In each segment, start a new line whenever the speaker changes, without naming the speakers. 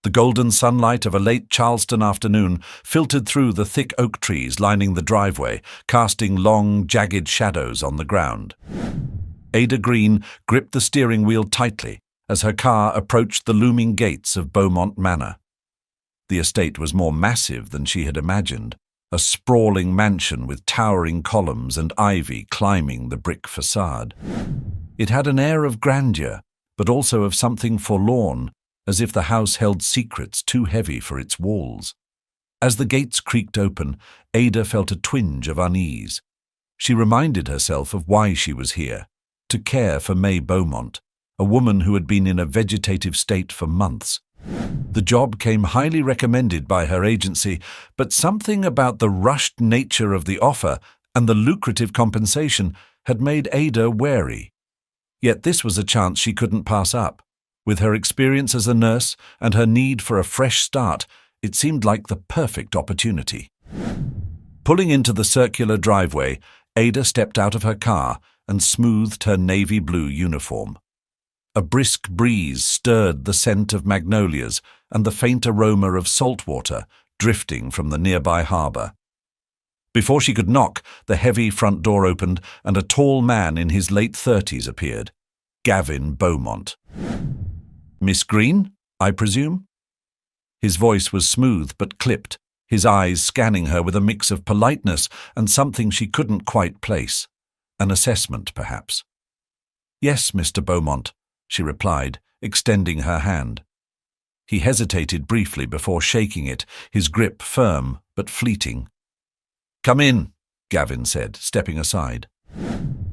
The golden sunlight of a late Charleston afternoon filtered through the thick oak trees lining the driveway, casting long, jagged shadows on the ground. Ada Green gripped the steering wheel tightly as her car approached the looming gates of Beaumont Manor. The estate was more massive than she had imagined, a sprawling mansion with towering columns and ivy climbing the brick facade. It had an air of grandeur, but also of something forlorn, as if the house held secrets too heavy for its walls. As the gates creaked open, Ada felt a twinge of unease. She reminded herself of why she was here, to care for May Beaumont, a woman who had been in a vegetative state for months. The job came highly recommended by her agency, but something about the rushed nature of the offer and the lucrative compensation had made Ada wary. Yet this was a chance she couldn't pass up. With her experience as a nurse and her need for a fresh start, it seemed like the perfect opportunity. Pulling into the circular driveway, Ada stepped out of her car and smoothed her navy blue uniform. A brisk breeze stirred the scent of magnolias and the faint aroma of salt water drifting from the nearby harbor. Before she could knock, the heavy front door opened and a tall man in his late 30s appeared. Gavin Beaumont. "Miss Green, I presume?" His voice was smooth but clipped, his eyes scanning her with a mix of politeness and something she couldn't quite place. An assessment, perhaps. "Yes, Mr. Beaumont," she replied, extending her hand. He hesitated briefly before shaking it, his grip firm but fleeting. "Come in," Gavin said, stepping aside.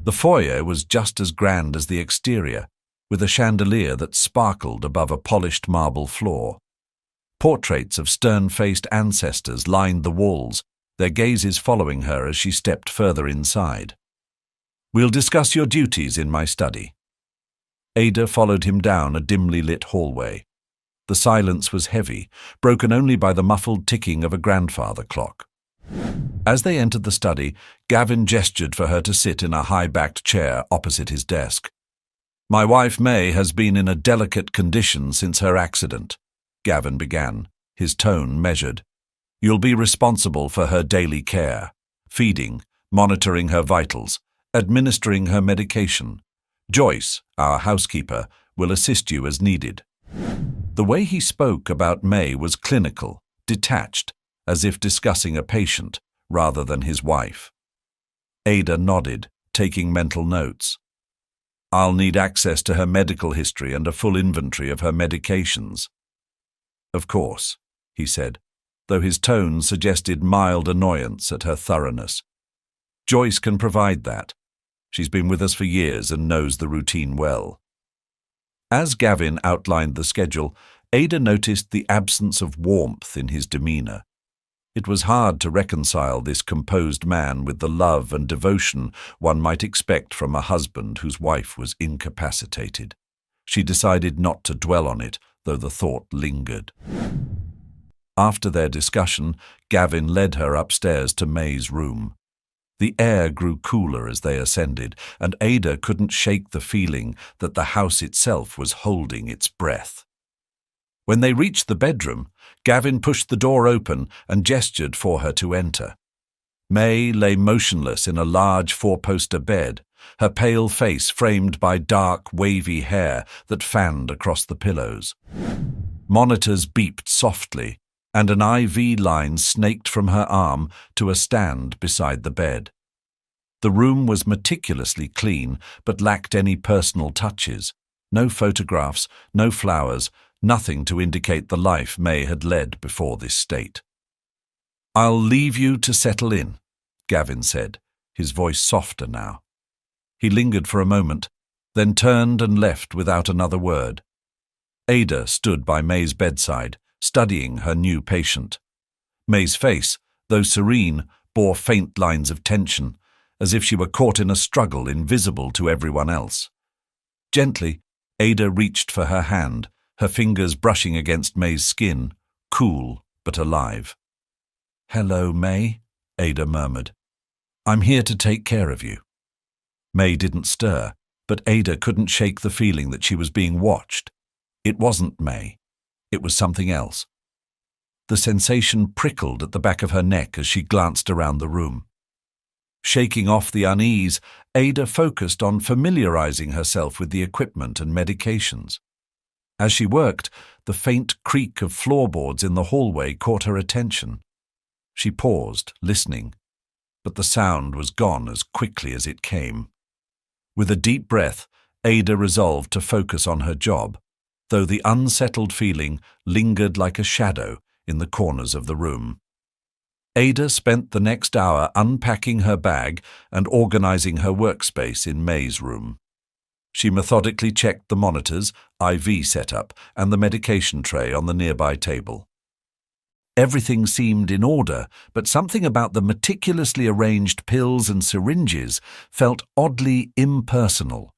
The foyer was just as grand as the exterior, with a chandelier that sparkled above a polished marble floor. Portraits of stern-faced ancestors lined the walls, their gazes following her as she stepped further inside. "We'll discuss your duties in my study." Ada followed him down a dimly lit hallway. The silence was heavy, broken only by the muffled ticking of a grandfather clock. As they entered the study, Gavin gestured for her to sit in a high-backed chair opposite his desk. "My wife May has been in a delicate condition since her accident," Gavin began, his tone measured. "You'll be responsible for her daily care, feeding, monitoring her vitals, administering her medication. Joyce, our housekeeper, will assist you as needed." The way he spoke about May was clinical, detached, as if discussing a patient rather than his wife. Ada nodded, taking mental notes. "I'll need access to her medical history and a full inventory of her medications." "Of course," he said, though his tone suggested mild annoyance at her thoroughness. "Joyce can provide that. She's been with us for years and knows the routine well." As Gavin outlined the schedule, Ada noticed the absence of warmth in his demeanor. It was hard to reconcile this composed man with the love and devotion one might expect from a husband whose wife was incapacitated. She decided not to dwell on it, though the thought lingered. After their discussion, Gavin led her upstairs to May's room. The air grew cooler as they ascended, and Ada couldn't shake the feeling that the house itself was holding its breath. When they reached the bedroom, Gavin pushed the door open and gestured for her to enter. May lay motionless in a large four-poster bed, her pale face framed by dark, wavy hair that fanned across the pillows. Monitors beeped softly, and an IV line snaked from her arm to a stand beside the bed. The room was meticulously clean, but lacked any personal touches. No photographs, no flowers, nothing to indicate the life May had led before this state. "I'll leave you to settle in," Gavin said, his voice softer now. He lingered for a moment, then turned and left without another word. Ada stood by May's bedside, studying her new patient. May's face, though serene, bore faint lines of tension, as if she were caught in a struggle invisible to everyone else. Gently, Ada reached for her hand, her fingers brushing against May's skin, cool but alive. "Hello, May," Ada murmured. "I'm here to take care of you." May didn't stir, but Ada couldn't shake the feeling that she was being watched. It wasn't May. It was something else. The sensation prickled at the back of her neck as she glanced around the room. Shaking off the unease, Ada focused on familiarizing herself with the equipment and medications. As she worked, the faint creak of floorboards in the hallway caught her attention. She paused, listening, but the sound was gone as quickly as it came. With a deep breath, Ada resolved to focus on her job, though the unsettled feeling lingered like a shadow in the corners of the room. Ada spent the next hour unpacking her bag and organizing her workspace in May's room. She methodically checked the monitors, IV setup, and the medication tray on the nearby table. Everything seemed in order, but something about the meticulously arranged pills and syringes felt oddly impersonal.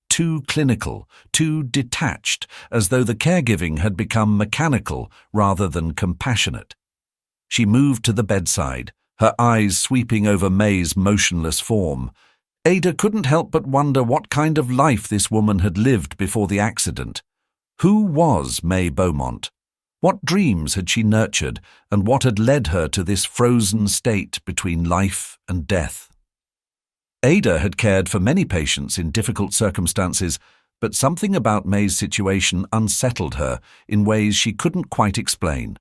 Too clinical, too detached, as though the caregiving had become mechanical rather than compassionate. She moved to the bedside, her eyes sweeping over May's motionless form. Ada couldn't help but wonder what kind of life this woman had lived before the accident. Who was May Beaumont? What dreams had she nurtured, and what had led her to this frozen state between life and death? Ada had cared for many patients in difficult circumstances, but something about May's situation unsettled her in ways she couldn't quite explain.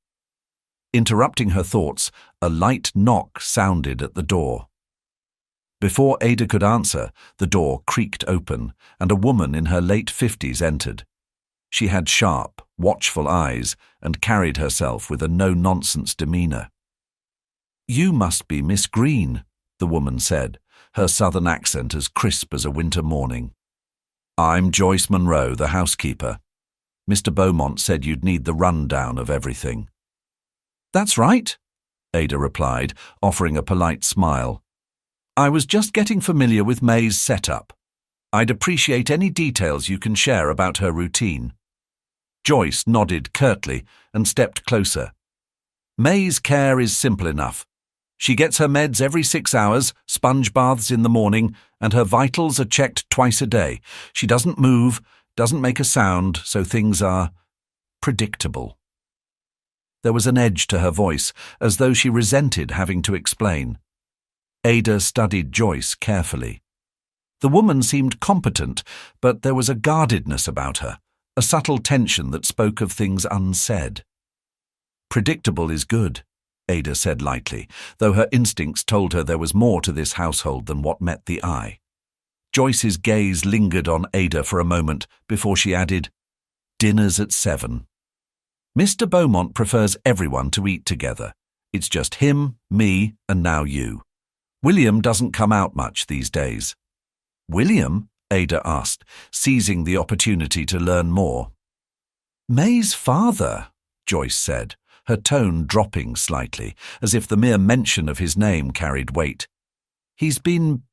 Interrupting her thoughts, a light knock sounded at the door. Before Ada could answer, the door creaked open, and a woman in her late 50s entered. She had sharp, watchful eyes and carried herself with a no-nonsense demeanor. "You must be Miss Green," the woman said, her southern accent as crisp as a winter morning. "I'm Joyce Monroe, the housekeeper. Mr. Beaumont said you'd need the rundown of everything." "That's right," Ada replied, offering a polite smile. "I was just getting familiar with May's setup. I'd appreciate any details you can share about her routine." Joyce nodded curtly and stepped closer. "May's care is simple enough. She gets her meds every 6 hours, sponge baths in the morning, and her vitals are checked twice a day. She doesn't move, doesn't make a sound, so things are predictable." There was an edge to her voice, as though she resented having to explain. Ada studied Joyce carefully. The woman seemed competent, but there was a guardedness about her, a subtle tension that spoke of things unsaid. "Predictable is good," Ada said lightly, though her instincts told her there was more to this household than what met the eye. Joyce's gaze lingered on Ada for a moment before she added, "Dinner's at 7. Mr. Beaumont prefers everyone to eat together. It's just him, me, and now you. William doesn't come out much these days." "William?" Ada asked, seizing the opportunity to learn more. "May's father," Joyce said, her tone dropping slightly, as if the mere mention of his name carried weight. "He's been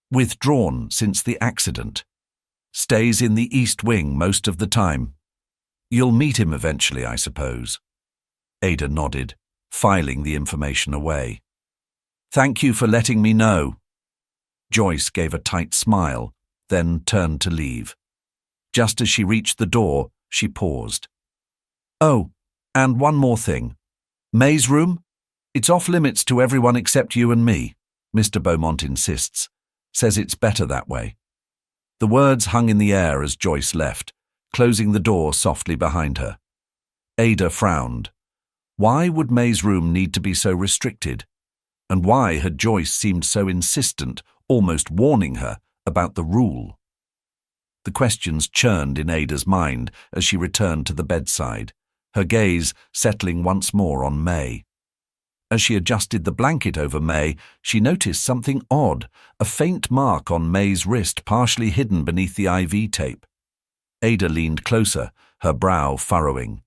withdrawn since the accident. Stays in the East Wing most of the time. You'll meet him eventually, I suppose." Ada nodded, filing the information away. "Thank you for letting me know." Joyce gave a tight smile, then turned to leave. Just as she reached the door, she paused. "Oh, and one more thing. May's room? It's off limits to everyone except you and me, Mr. Beaumont insists. Says it's better that way." The words hung in the air as Joyce left, closing the door softly behind her. Ada frowned. Why would May's room need to be so restricted? And why had Joyce seemed so insistent, almost warning her, about the rule? The questions churned in Ada's mind as she returned to the bedside, her gaze settling once more on May. As she adjusted the blanket over May, she noticed something odd, a faint mark on May's wrist partially hidden beneath the IV tape. Ada leaned closer, her brow furrowing.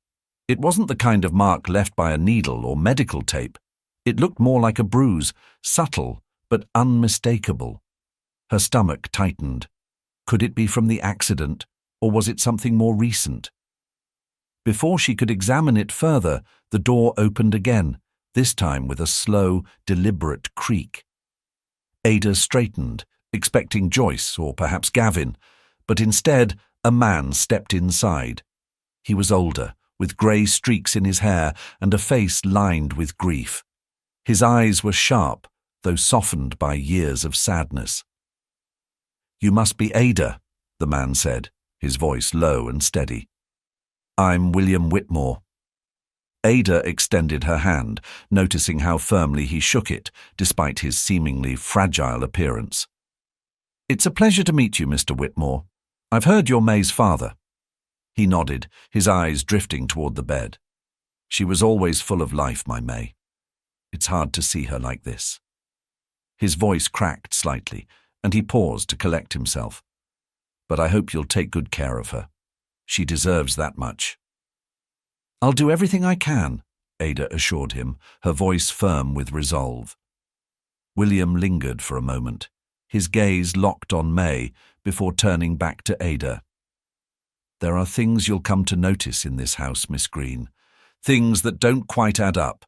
It wasn't the kind of mark left by a needle or medical tape. It looked more like a bruise, subtle but unmistakable. Her stomach tightened. Could it be from the accident, or was it something more recent? Before she could examine it further, the door opened again, this time with a slow, deliberate creak. Ada straightened, expecting Joyce or perhaps Gavin, but instead a man stepped inside. He was older, with grey streaks in his hair and a face lined with grief. His eyes were sharp, though softened by years of sadness. "You must be Ada," the man said, his voice low and steady. "I'm William Whitmore." Ada extended her hand, noticing how firmly he shook it, despite his seemingly fragile appearance. "It's a pleasure to meet you, Mr. Whitmore. I've heard you're May's father." He nodded, his eyes drifting toward the bed. "She was always full of life, my May. It's hard to see her like this." His voice cracked slightly, and he paused to collect himself. "But I hope you'll take good care of her. She deserves that much." "I'll do everything I can," Ada assured him, her voice firm with resolve. William lingered for a moment, his gaze locked on May before turning back to Ada. "There are things you'll come to notice in this house, Miss Green. Things that don't quite add up.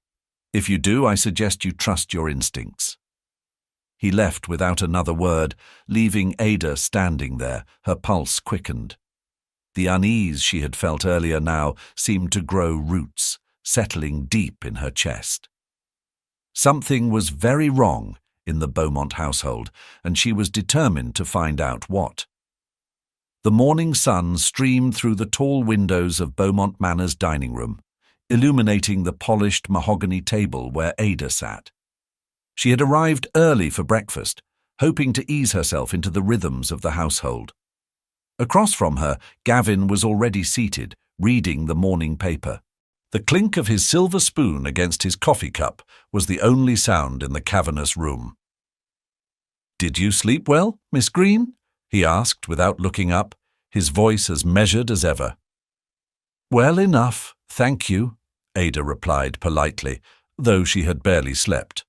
If you do, I suggest you trust your instincts." He left without another word, leaving Ada standing there, her pulse quickened. The unease she had felt earlier now seemed to grow roots, settling deep in her chest. Something was very wrong in the Beaumont household, and she was determined to find out what. The morning sun streamed through the tall windows of Beaumont Manor's dining room, illuminating the polished mahogany table where Ada sat. She had arrived early for breakfast, hoping to ease herself into the rhythms of the household. Across from her, Gavin was already seated, reading the morning paper. The clink of his silver spoon against his coffee cup was the only sound in the cavernous room. "Did you sleep well, Miss Green?" he asked without looking up, his voice as measured as ever. "Well enough, thank you," Ada replied politely, though she had barely slept.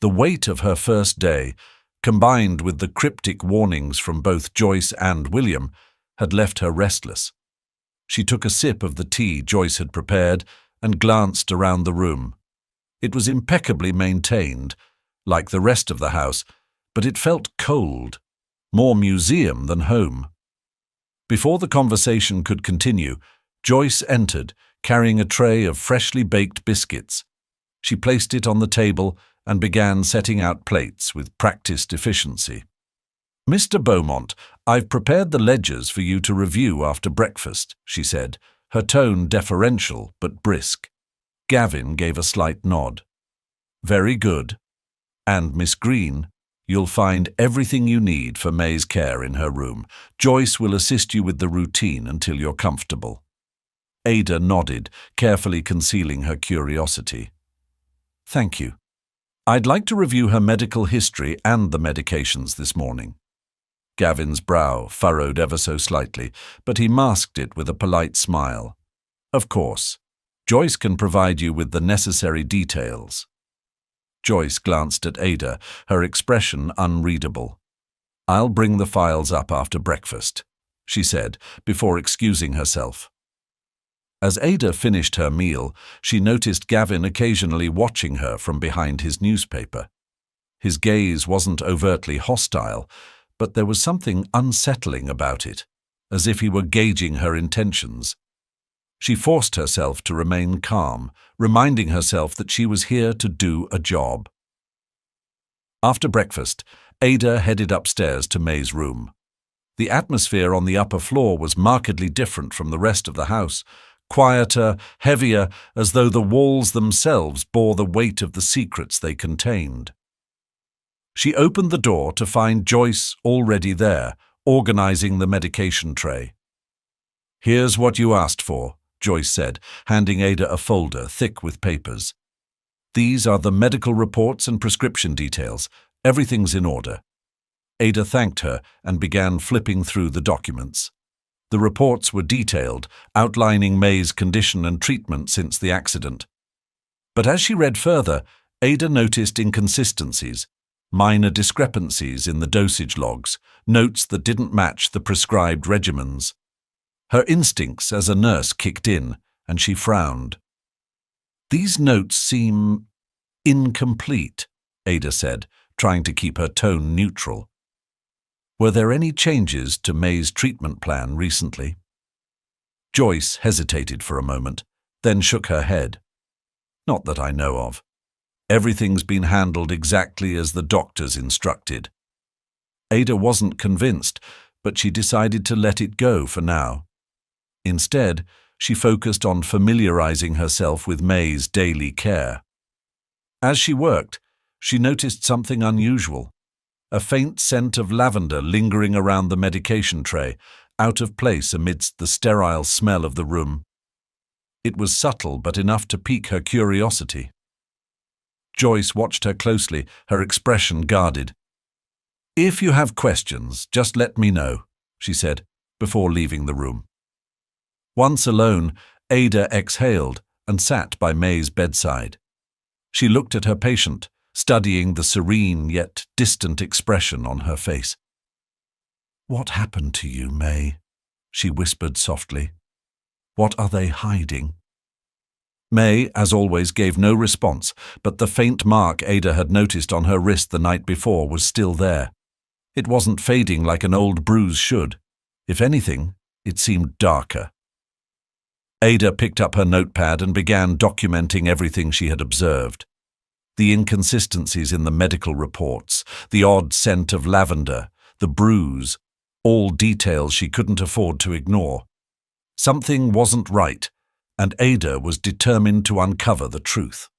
The weight of her first day, combined with the cryptic warnings from both Joyce and William, had left her restless. She took a sip of the tea Joyce had prepared and glanced around the room. It was impeccably maintained, like the rest of the house, but it felt cold, more museum than home. Before the conversation could continue, Joyce entered, carrying a tray of freshly baked biscuits. She placed it on the table and began setting out plates with practiced efficiency. "Mr. Beaumont, I've prepared the ledgers for you to review after breakfast," she said, her tone deferential but brisk. Gavin gave a slight nod. "Very good. And Miss Green, you'll find everything you need for May's care in her room. Joyce will assist you with the routine until you're comfortable." Ada nodded, carefully concealing her curiosity. "Thank you. I'd like to review her medical history and the medications this morning." Gavin's brow furrowed ever so slightly, but he masked it with a polite smile. "Of course. Joyce can provide you with the necessary details." Joyce glanced at Ada, her expression unreadable. "I'll bring the files up after breakfast," she said, before excusing herself. As Ada finished her meal, she noticed Gavin occasionally watching her from behind his newspaper. His gaze wasn't overtly hostile, but there was something unsettling about it, as if he were gauging her intentions. She forced herself to remain calm, reminding herself that she was here to do a job. After breakfast, Ada headed upstairs to May's room. The atmosphere on the upper floor was markedly different from the rest of the house, quieter, heavier, as though the walls themselves bore the weight of the secrets they contained. She opened the door to find Joyce already there, organizing the medication tray. "Here's what you asked for," Joyce said, handing Ada a folder thick with papers. "These are the medical reports and prescription details. Everything's in order." Ada thanked her and began flipping through the documents. The reports were detailed, outlining May's condition and treatment since the accident. But as she read further, Ada noticed inconsistencies, minor discrepancies in the dosage logs, notes that didn't match the prescribed regimens. Her instincts as a nurse kicked in, and she frowned. "These notes seem incomplete," Ada said, trying to keep her tone neutral. "Were there any changes to May's treatment plan recently?" Joyce hesitated for a moment, then shook her head. Not that I know of. Everything's been handled exactly as the doctors instructed. Ada wasn't convinced, but she decided to let it go for now. Instead, she focused on familiarizing herself with May's daily care. As she worked, she noticed something unusual. A faint scent of lavender lingering around the medication tray, out of place amidst the sterile smell of the room. It was subtle but enough to pique her curiosity. Joyce watched her closely, her expression guarded. "If you have questions, just let me know," she said, before leaving the room. Once alone, Ada exhaled and sat by May's bedside. She looked at her patient, studying the serene yet distant expression on her face. "What happened to you, May?" she whispered softly. "What are they hiding?" May, as always, gave no response, but the faint mark Ada had noticed on her wrist the night before was still there. It wasn't fading like an old bruise should. If anything, it seemed darker. Ada picked up her notepad and began documenting everything she had observed. The inconsistencies in the medical reports, the odd scent of lavender, the bruise, all details she couldn't afford to ignore. Something wasn't right, and Ada was determined to uncover the truth.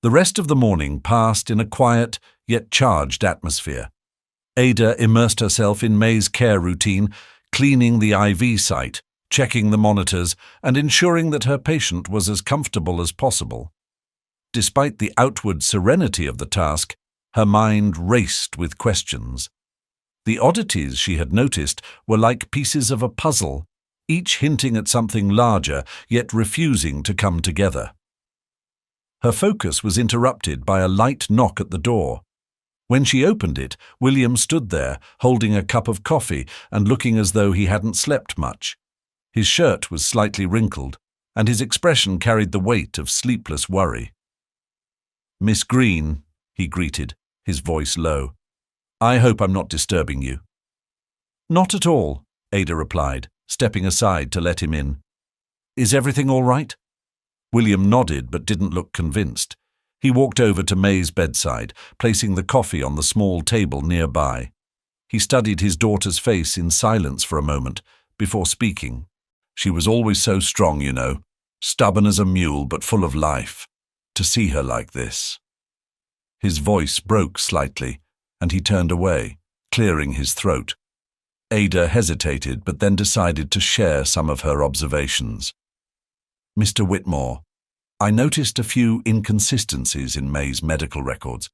The rest of the morning passed in a quiet yet charged atmosphere. Ada immersed herself in May's care routine, cleaning the IV site, checking the monitors, and ensuring that her patient was as comfortable as possible. Despite the outward serenity of the task, her mind raced with questions. The oddities she had noticed were like pieces of a puzzle, each hinting at something larger, yet refusing to come together. Her focus was interrupted by a light knock at the door. When she opened it, William stood there, holding a cup of coffee and looking as though he hadn't slept much. His shirt was slightly wrinkled, and his expression carried the weight of sleepless worry. "Miss Green," he greeted, his voice low. "I hope I'm not disturbing you." "Not at all," Ada replied, stepping aside to let him in. "Is everything all right?" William nodded but didn't look convinced. He walked over to May's bedside, placing the coffee on the small table nearby. He studied his daughter's face in silence for a moment, before speaking. "She was always so strong, you know, stubborn as a mule but full of life. To see her like this." His voice broke slightly, and he turned away, clearing his throat. Ada hesitated but then decided to share some of her observations. "Mr. Whitmore, I noticed a few inconsistencies in May's medical records.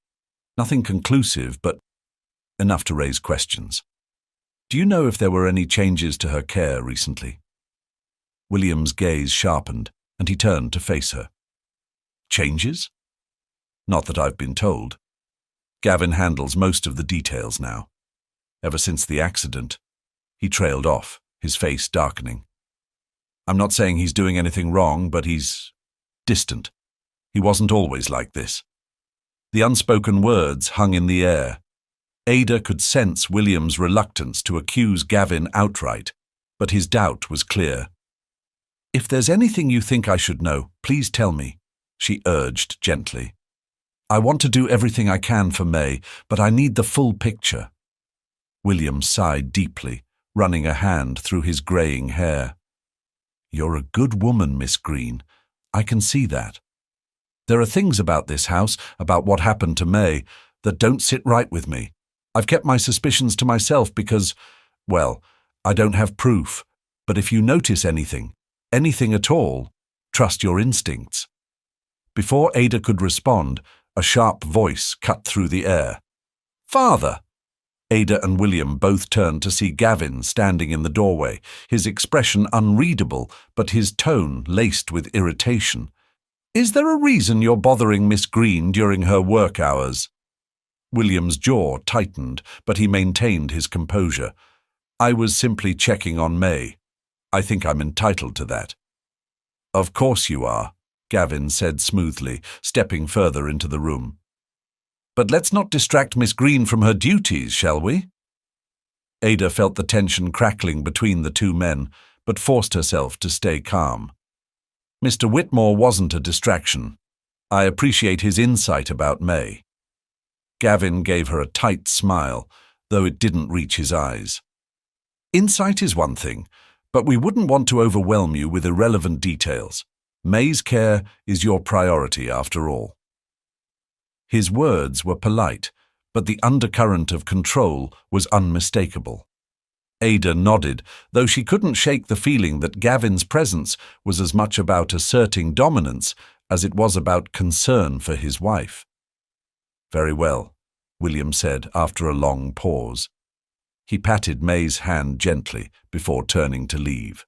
Nothing conclusive, but enough to raise questions. Do you know if there were any changes to her care recently?" William's gaze sharpened, and he turned to face her. "Changes? Not that I've been told. Gavin handles most of the details now. Ever since the accident." He trailed off, his face darkening. "I'm not saying he's doing anything wrong, but he's distant. He wasn't always like this." The unspoken words hung in the air. Ada could sense William's reluctance to accuse Gavin outright, but his doubt was clear. "If there's anything you think I should know, please tell me," she urged gently. "I want to do everything I can for May, but I need the full picture." William sighed deeply, running a hand through his greying hair. "You're a good woman, Miss Green. I can see that. There are things about this house, about what happened to May, that don't sit right with me. I've kept my suspicions to myself because, well, I don't have proof. But if you notice anything at all, trust your instincts." Before Ada could respond, a sharp voice cut through the air. "Father!" Ada and William both turned to see Gavin standing in the doorway, his expression unreadable, but his tone laced with irritation. "Is there a reason you're bothering Miss Green during her work hours?" William's jaw tightened, but he maintained his composure. "I was simply checking on May. I think I'm entitled to that." "Of course you are," Gavin said smoothly, stepping further into the room. "But let's not distract Miss Green from her duties, shall we?" Ada felt the tension crackling between the two men, but forced herself to stay calm. Mr. Whitmore wasn't a distraction. I appreciate his insight about May. Gavin gave her a tight smile, though it didn't reach his eyes. Insight is one thing, but we wouldn't want to overwhelm you with irrelevant details. May's care is your priority after all. His words were polite, but the undercurrent of control was unmistakable. Ada nodded, though she couldn't shake the feeling that Gavin's presence was as much about asserting dominance as it was about concern for his wife. "Very well," William said after a long pause. He patted May's hand gently before turning to leave.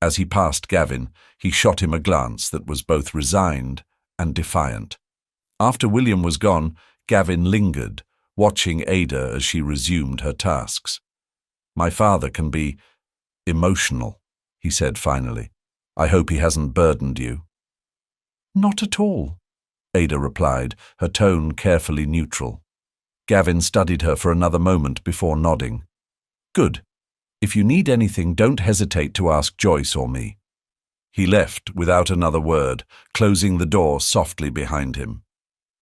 As he passed Gavin, he shot him a glance that was both resigned and defiant. After William was gone, Gavin lingered, watching Ada as she resumed her tasks. "My father can be emotional," he said finally. "I hope he hasn't burdened you." "Not at all," Ada replied, her tone carefully neutral. Gavin studied her for another moment before nodding. "Good. If you need anything, don't hesitate to ask Joyce or me." He left without another word, closing the door softly behind him.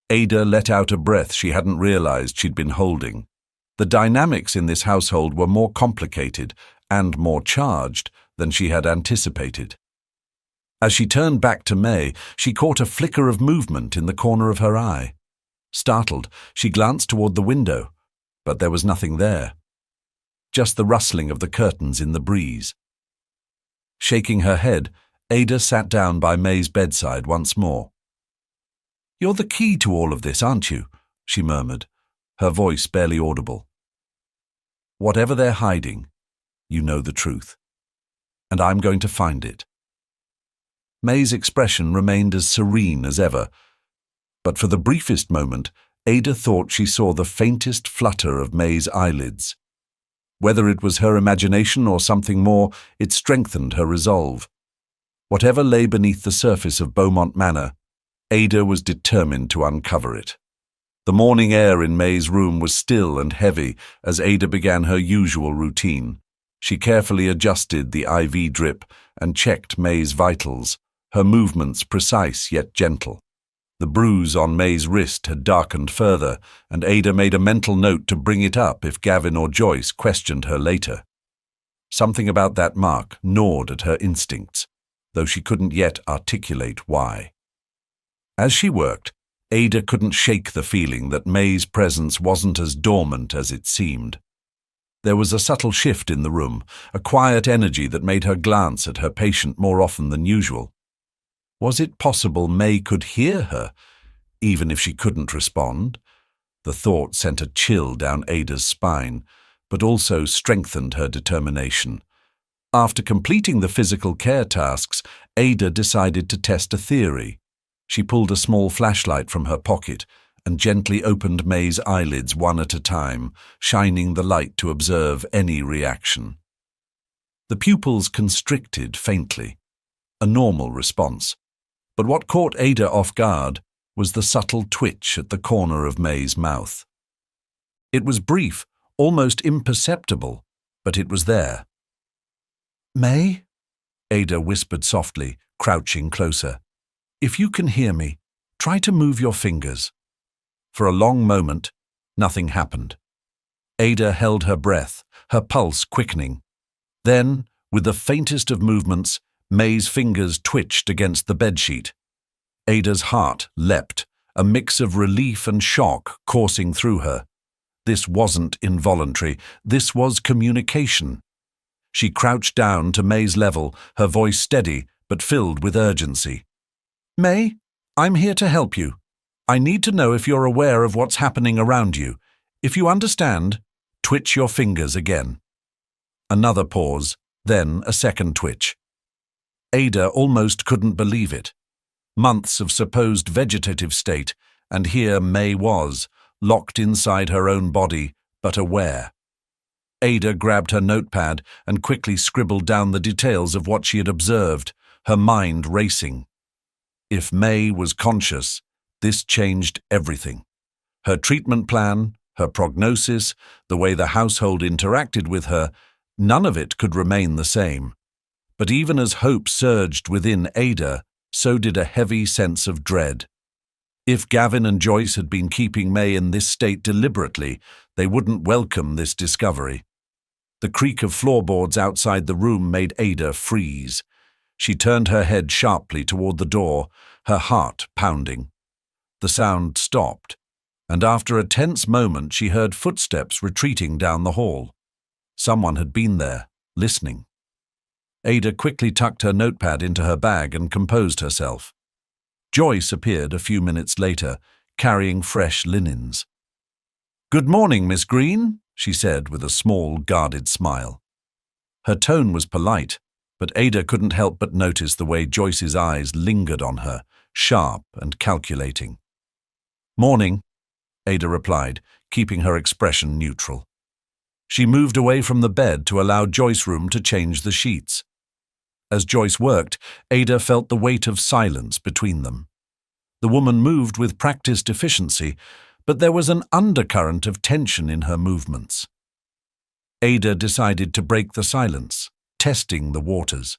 Ada let out a breath she hadn't realized she'd been holding. The dynamics in this household were more complicated and more charged than she had anticipated. As she turned back to May, she caught a flicker of movement in the corner of her eye. Startled, she glanced toward the window, but there was nothing there. Just the rustling of the curtains in the breeze. Shaking her head, Ada sat down by May's bedside once more. "You're the key to all of this, aren't you?" she murmured, her voice barely audible. "Whatever they're hiding, you know the truth. And I'm going to find it." May's expression remained as serene as ever, but for the briefest moment, Ada thought she saw the faintest flutter of May's eyelids. Whether it was her imagination or something more, it strengthened her resolve. Whatever lay beneath the surface of Beaumont Manor, Ada was determined to uncover it. The morning air in May's room was still and heavy as Ada began her usual routine. She carefully adjusted the IV drip and checked May's vitals, her movements precise yet gentle. The bruise on May's wrist had darkened further, and Ada made a mental note to bring it up if Gavin or Joyce questioned her later. Something about that mark gnawed at her instincts, though she couldn't yet articulate why. As she worked, Ada couldn't shake the feeling that May's presence wasn't as dormant as it seemed. There was a subtle shift in the room, a quiet energy that made her glance at her patient more often than usual. Was it possible May could hear her, even if she couldn't respond? The thought sent a chill down Ada's spine, but also strengthened her determination. After completing the physical care tasks, Ada decided to test a theory. She pulled a small flashlight from her pocket and gently opened May's eyelids one at a time, shining the light to observe any reaction. The pupils constricted faintly, a normal response. But what caught Ada off guard was the subtle twitch at the corner of May's mouth. It was brief, almost imperceptible, but it was there. "May?" Ada whispered softly, crouching closer. "If you can hear me, try to move your fingers." For a long moment, nothing happened. Ada held her breath, her pulse quickening. Then, with the faintest of movements, May's fingers twitched against the bedsheet. Ada's heart leapt, a mix of relief and shock coursing through her. This wasn't involuntary, this was communication. She crouched down to May's level, her voice steady but filled with urgency. "May, I'm here to help you. I need to know if you're aware of what's happening around you. If you understand, twitch your fingers again." Another pause, then a second twitch. Ada almost couldn't believe it. Months of supposed vegetative state, and here May was, locked inside her own body, but aware. Ada grabbed her notepad and quickly scribbled down the details of what she had observed, her mind racing. If May was conscious, this changed everything. Her treatment plan, her prognosis, the way the household interacted with her, none of it could remain the same. But even as hope surged within Ada, so did a heavy sense of dread. If Gavin and Joyce had been keeping May in this state deliberately, they wouldn't welcome this discovery. The creak of floorboards outside the room made Ada freeze. She turned her head sharply toward the door, her heart pounding. The sound stopped, and after a tense moment she heard footsteps retreating down the hall. Someone had been there, listening. Ada quickly tucked her notepad into her bag and composed herself. Joyce appeared a few minutes later, carrying fresh linens. "Good morning, Miss Green," she said with a small, guarded smile. Her tone was polite, but Ada couldn't help but notice the way Joyce's eyes lingered on her, sharp and calculating. "Morning," Ada replied, keeping her expression neutral. She moved away from the bed to allow Joyce room to change the sheets. As Joyce worked, Ada felt the weight of silence between them. The woman moved with practiced efficiency, but there was an undercurrent of tension in her movements. Ada decided to break the silence, testing the waters.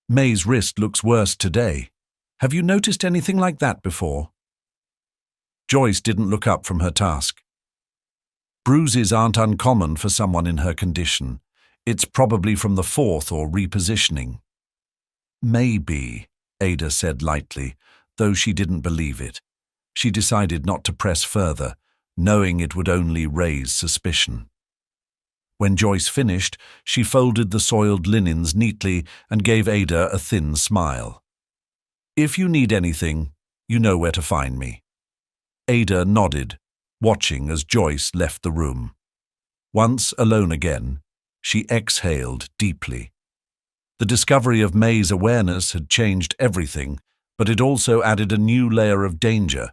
"May's wrist looks worse today. Have you noticed anything like that before?" Joyce didn't look up from her task. "Bruises aren't uncommon for someone in her condition. It's probably from the fourth or repositioning." "Maybe," Ada said lightly, though she didn't believe it. She decided not to press further, knowing it would only raise suspicion. When Joyce finished, she folded the soiled linens neatly and gave Ada a thin smile. "If you need anything, you know where to find me." Ada nodded, watching as Joyce left the room. Once alone again, she exhaled deeply. The discovery of May's awareness had changed everything, but it also added a new layer of danger.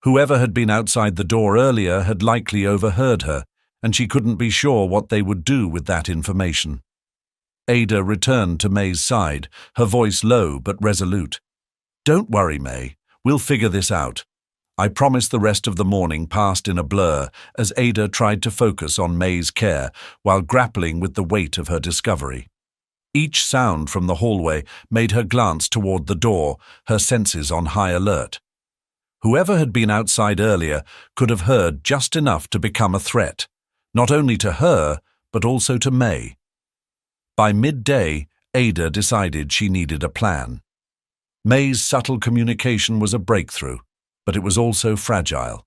Whoever had been outside the door earlier had likely overheard her, and she couldn't be sure what they would do with that information. Ada returned to May's side, her voice low but resolute. "Don't worry, May. We'll figure this out." I promise. The rest of the morning passed in a blur as Ada tried to focus on May's care while grappling with the weight of her discovery. Each sound from the hallway made her glance toward the door, her senses on high alert. Whoever had been outside earlier could have heard just enough to become a threat, not only to her, but also to May. By midday, Ada decided she needed a plan. May's subtle communication was a breakthrough, but it was also fragile.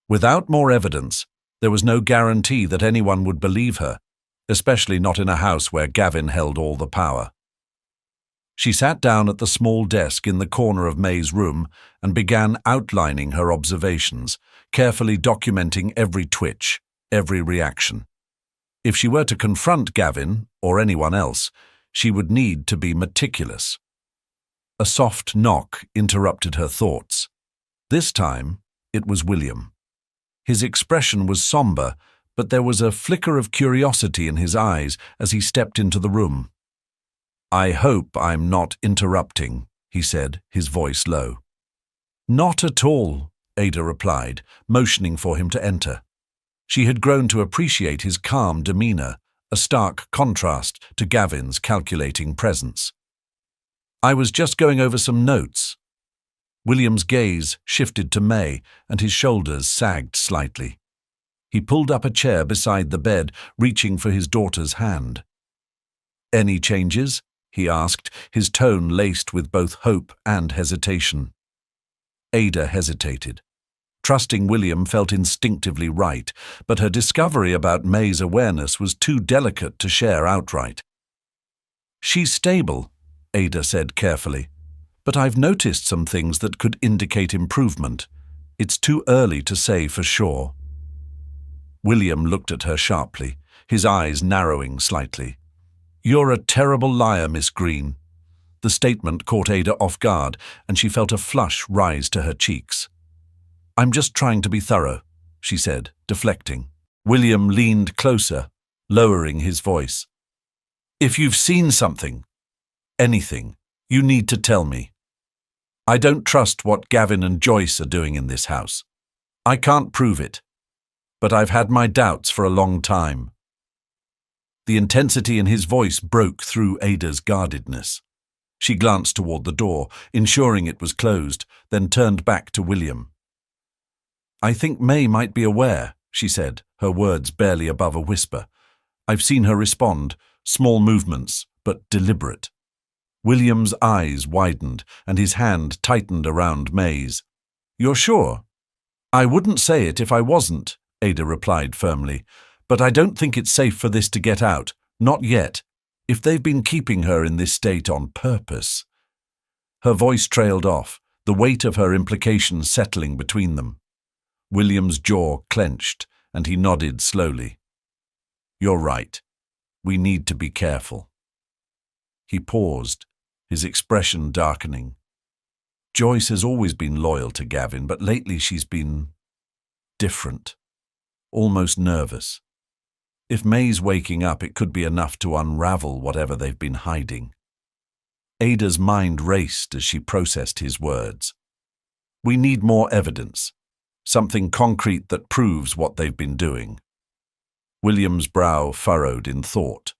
Without more evidence, there was no guarantee that anyone would believe her, especially not in a house where Gavin held all the power. She sat down at the small desk in the corner of May's room and began outlining her observations, carefully documenting every twitch, every reaction. If she were to confront Gavin, or anyone else, she would need to be meticulous. A soft knock interrupted her thoughts. This time, it was William. His expression was somber, but there was a flicker of curiosity in his eyes as he stepped into the room. "I hope I'm not interrupting," he said, his voice low. "Not at all," Ada replied, motioning for him to enter. She had grown to appreciate his calm demeanor, a stark contrast to Gavin's calculating presence. "I was just going over some notes." William's gaze shifted to May, and his shoulders sagged slightly. He pulled up a chair beside the bed, reaching for his daughter's hand. "Any changes?" he asked, his tone laced with both hope and hesitation. Ada hesitated. Trusting William felt instinctively right, but her discovery about May's awareness was too delicate to share outright. "She's stable," Ada said carefully. "But I've noticed some things that could indicate improvement. It's too early to say for sure." William looked at her sharply, his eyes narrowing slightly. "You're a terrible liar, Miss Green." The statement caught Ada off guard, and she felt a flush rise to her cheeks. "I'm just trying to be thorough," she said, deflecting. William leaned closer, lowering his voice. "If you've seen something, anything, you need to tell me. I don't trust what Gavin and Joyce are doing in this house. I can't prove it, but I've had my doubts for a long time." The intensity in his voice broke through Ada's guardedness. She glanced toward the door, ensuring it was closed, then turned back to William. "I think May might be aware," she said, her words barely above a whisper. "I've seen her respond, small movements, but deliberate." William's eyes widened, and his hand tightened around May's. "You're sure?" "I wouldn't say it if I wasn't," Ada replied firmly. "But I don't think it's safe for this to get out. Not yet. If they've been keeping her in this state on purpose." Her voice trailed off, the weight of her implications settling between them. William's jaw clenched, and he nodded slowly. "You're right. We need to be careful." He paused, his expression darkening. Joyce has always been loyal to Gavin, but lately she's been different, almost nervous. If May's waking up, it could be enough to unravel whatever they've been hiding. Ada's mind raced as she processed his words. "We need more evidence, something concrete that proves what they've been doing." William's brow furrowed in thought.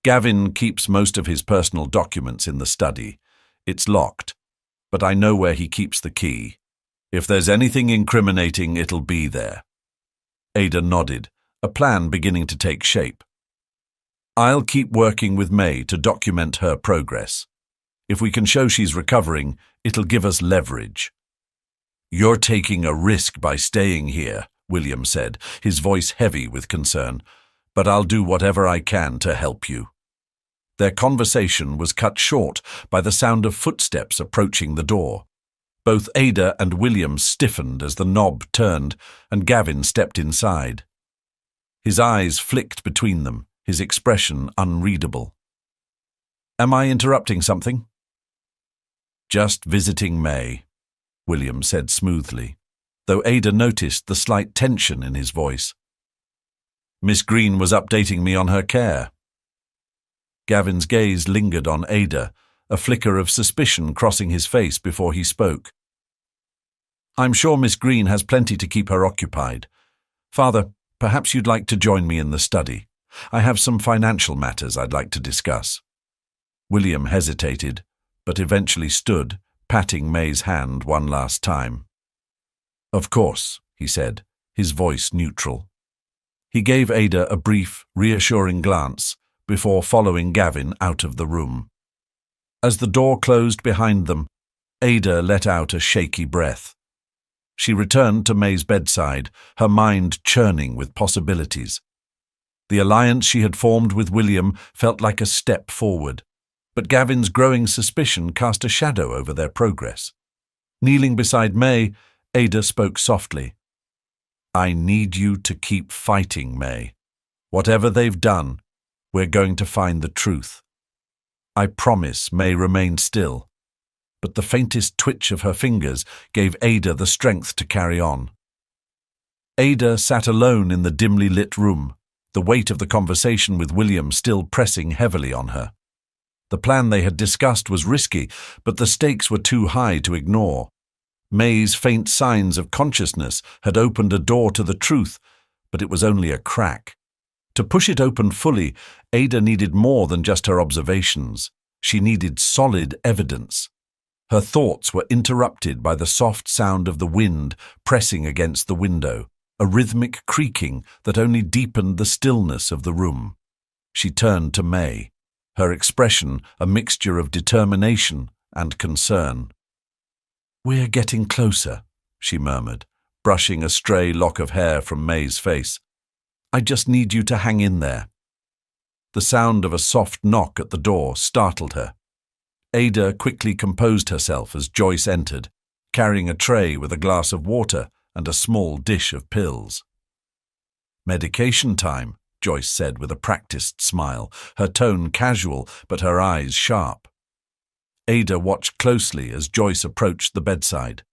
"Gavin keeps most of his personal documents in the study. It's locked, but I know where he keeps the key. If there's anything incriminating, it'll be there." Ada nodded, a plan beginning to take shape. "I'll keep working with May to document her progress. If we can show she's recovering, it'll give us leverage." "You're taking a risk by staying here," William said, his voice heavy with concern, "but I'll do whatever I can to help you." Their conversation was cut short by the sound of footsteps approaching the door. Both Ada and William stiffened as the knob turned and Gavin stepped inside. His eyes flicked between them, his expression unreadable. "Am I interrupting something?" "Just visiting May," William said smoothly, though Ada noticed the slight tension in his voice. "Miss Green was updating me on her care." Gavin's gaze lingered on Ada, a flicker of suspicion crossing his face before he spoke. "I'm sure Miss Green has plenty to keep her occupied. Father, perhaps you'd like to join me in the study. I have some financial matters I'd like to discuss." William hesitated, but eventually stood, patting May's hand one last time. "Of course," he said, his voice neutral. He gave Ada a brief, reassuring glance before following Gavin out of the room. As the door closed behind them, Ada let out a shaky breath. She returned to May's bedside, her mind churning with possibilities. The alliance she had formed with William felt like a step forward, but Gavin's growing suspicion cast a shadow over their progress. Kneeling beside May, Ada spoke softly. "I need you to keep fighting, May. Whatever they've done, we're going to find the truth." I promise May remained still, but the faintest twitch of her fingers gave Ada the strength to carry on. Ada sat alone in the dimly lit room, the weight of the conversation with William still pressing heavily on her. The plan they had discussed was risky, but the stakes were too high to ignore. May's faint signs of consciousness had opened a door to the truth, but it was only a crack. To push it open fully, Ada needed more than just her observations. She needed solid evidence. Her thoughts were interrupted by the soft sound of the wind pressing against the window, a rhythmic creaking that only deepened the stillness of the room. She turned to May, her expression a mixture of determination and concern. "We're getting closer," she murmured, brushing a stray lock of hair from May's face. "I just need you to hang in there." The sound of a soft knock at the door startled her. Ada quickly composed herself as Joyce entered, carrying a tray with a glass of water and a small dish of pills. "Medication time," Joyce said with a practiced smile, her tone casual but her eyes sharp. Ada watched closely as Joyce approached the bedside.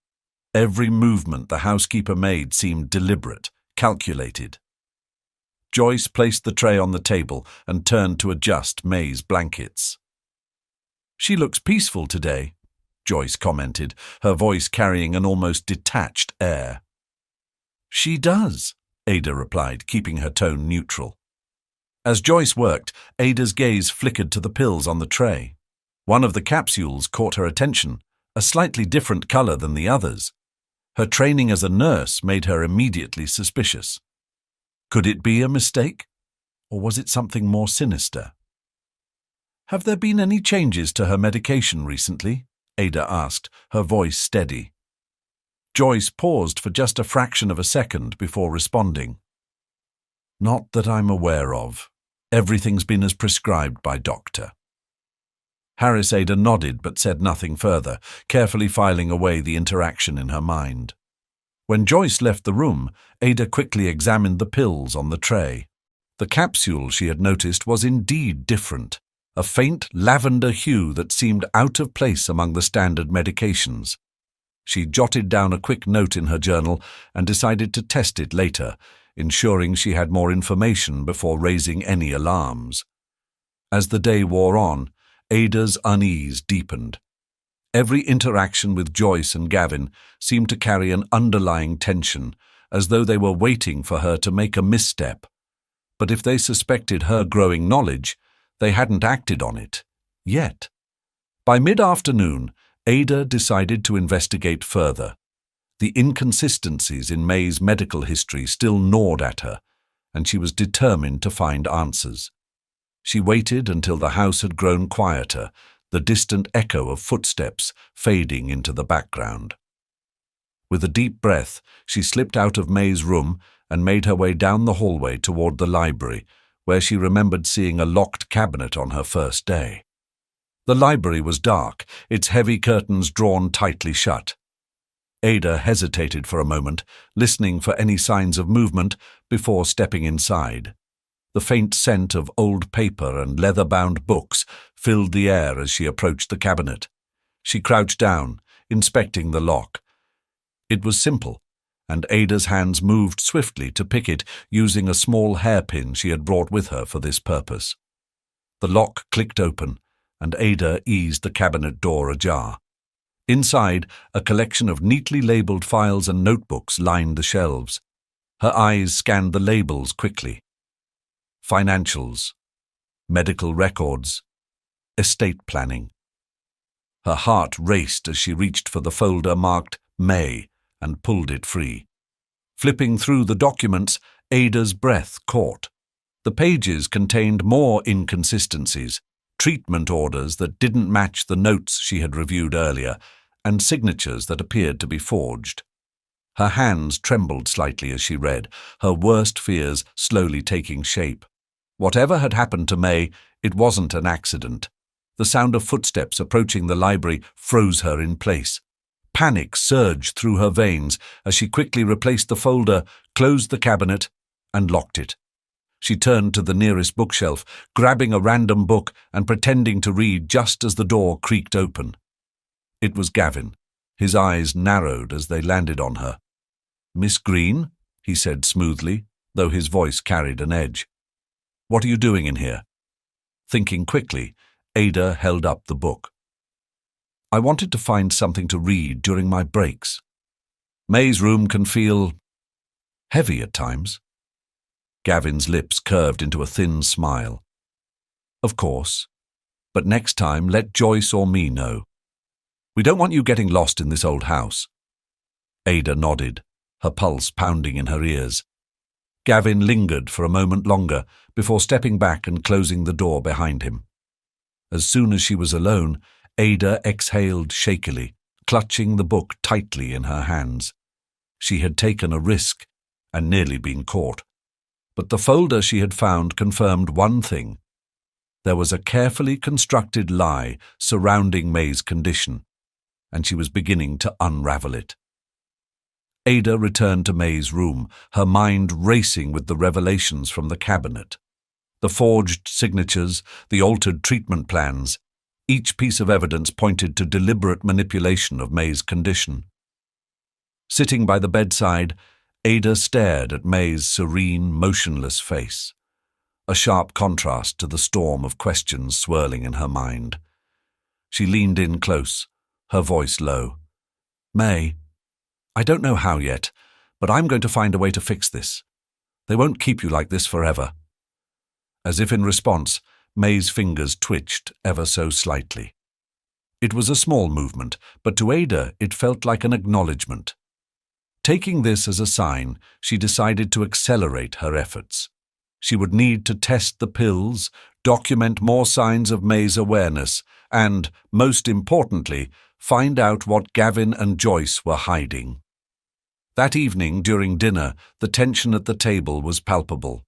Every movement the housekeeper made seemed deliberate, calculated. Joyce placed the tray on the table and turned to adjust May's blankets. "She looks peaceful today," Joyce commented, her voice carrying an almost detached air. "She does," Ada replied, keeping her tone neutral. As Joyce worked, Ada's gaze flickered to the pills on the tray. One of the capsules caught her attention, a slightly different color than the others. Her training as a nurse made her immediately suspicious. Could it be a mistake? Or was it something more sinister? "Have there been any changes to her medication recently?" Ada asked, her voice steady. Joyce paused for just a fraction of a second before responding. "Not that I'm aware of. Everything's been as prescribed by doctor." Ada nodded but said nothing further, carefully filing away the interaction in her mind. When Joyce left the room, Ada quickly examined the pills on the tray. The capsule, she had noticed, was indeed different, a faint lavender hue that seemed out of place among the standard medications. She jotted down a quick note in her journal and decided to test it later, ensuring she had more information before raising any alarms. As the day wore on, Ada's unease deepened. Every interaction with Joyce and Gavin seemed to carry an underlying tension, as though they were waiting for her to make a misstep. But if they suspected her growing knowledge, they hadn't acted on it. Yet. By mid-afternoon, Ada decided to investigate further. The inconsistencies in May's medical history still gnawed at her, and she was determined to find answers. She waited until the house had grown quieter, the distant echo of footsteps fading into the background. With a deep breath, she slipped out of May's room and made her way down the hallway toward the library, where she remembered seeing a locked cabinet on her first day. The library was dark, its heavy curtains drawn tightly shut. Ada hesitated for a moment, listening for any signs of movement before stepping inside. The faint scent of old paper and leather-bound books filled the air as she approached the cabinet. She crouched down, inspecting the lock. It was simple, and Ada's hands moved swiftly to pick it using a small hairpin she had brought with her for this purpose. The lock clicked open, and Ada eased the cabinet door ajar. Inside, a collection of neatly labeled files and notebooks lined the shelves. Her eyes scanned the labels quickly. Financials, medical records, estate planning. Her heart raced as she reached for the folder marked May and pulled it free. Flipping through the documents, Ada's breath caught. The pages contained more inconsistencies, treatment orders that didn't match the notes she had reviewed earlier, and signatures that appeared to be forged. Her hands trembled slightly as she read, her worst fears slowly taking shape. Whatever had happened to May, it wasn't an accident. The sound of footsteps approaching the library froze her in place. Panic surged through her veins as she quickly replaced the folder, closed the cabinet, and locked it. She turned to the nearest bookshelf, grabbing a random book and pretending to read just as the door creaked open. It was Gavin. His eyes narrowed as they landed on her. "Miss Green?" he said smoothly, though his voice carried an edge. "What are you doing in here?" Thinking quickly, Ada held up the book. "I wanted to find something to read during my breaks. May's room can feel heavy at times." Gavin's lips curved into a thin smile. "Of course, but next time let Joyce or me know. We don't want you getting lost in this old house." Ada nodded, her pulse pounding in her ears. Gavin lingered for a moment longer before stepping back and closing the door behind him. As soon as she was alone, Ada exhaled shakily, clutching the book tightly in her hands. She had taken a risk and nearly been caught. But the folder she had found confirmed one thing. There was a carefully constructed lie surrounding May's condition, and she was beginning to unravel it. Ada returned to May's room, her mind racing with the revelations from the cabinet. The forged signatures, the altered treatment plans, each piece of evidence pointed to deliberate manipulation of May's condition. Sitting by the bedside, Ada stared at May's serene, motionless face, a sharp contrast to the storm of questions swirling in her mind. She leaned in close, her voice low. "May, I don't know how yet, but I'm going to find a way to fix this. They won't keep you like this forever." As if in response, May's fingers twitched ever so slightly. It was a small movement, but to Ada it felt like an acknowledgement. Taking this as a sign, she decided to accelerate her efforts. She would need to test the pills, document more signs of May's awareness, and, most importantly, find out what Gavin and Joyce were hiding. That evening, during dinner, the tension at the table was palpable.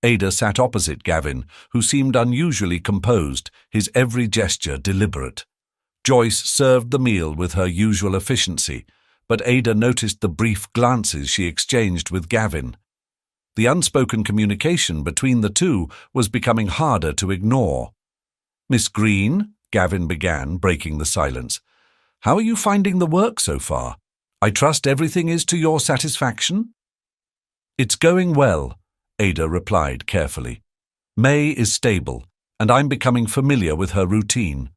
Ada sat opposite Gavin, who seemed unusually composed, his every gesture deliberate. Joyce served the meal with her usual efficiency, but Ada noticed the brief glances she exchanged with Gavin. The unspoken communication between the two was becoming harder to ignore. "Miss Green," Gavin began, breaking the silence, "how are you finding the work so far? I trust everything is to your satisfaction?" "It's going well," Ada replied carefully. "May is stable, and I'm becoming familiar with her routine."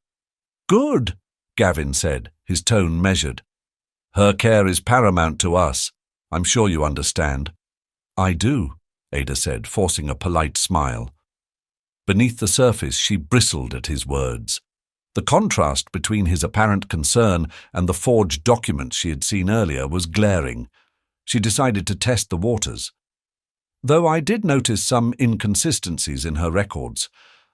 "Good," Gavin said, his tone measured. "Her care is paramount to us. I'm sure you understand." "I do," Ada said, forcing a polite smile. Beneath the surface, she bristled at his words. The contrast between his apparent concern and the forged documents she had seen earlier was glaring. She decided to test the waters. "Though I did notice some inconsistencies in her records,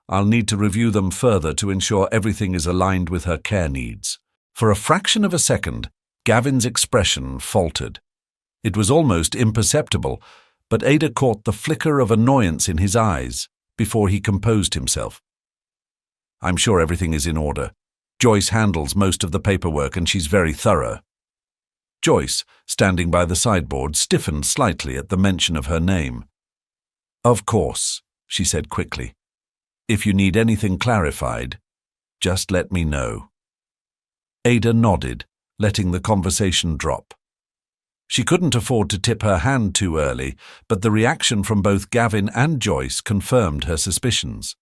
I'll need to review them further to ensure everything is aligned with her care needs." For a fraction of a second, Gavin's expression faltered. It was almost imperceptible, but Ada caught the flicker of annoyance in his eyes before he composed himself. "I'm sure everything is in order. Joyce handles most of the paperwork and she's very thorough." Joyce, standing by the sideboard, stiffened slightly at the mention of her name. "Of course," she said quickly. "If you need anything clarified, just let me know." Ada nodded, letting the conversation drop. She couldn't afford to tip her hand too early, but the reaction from both Gavin and Joyce confirmed her suspicions.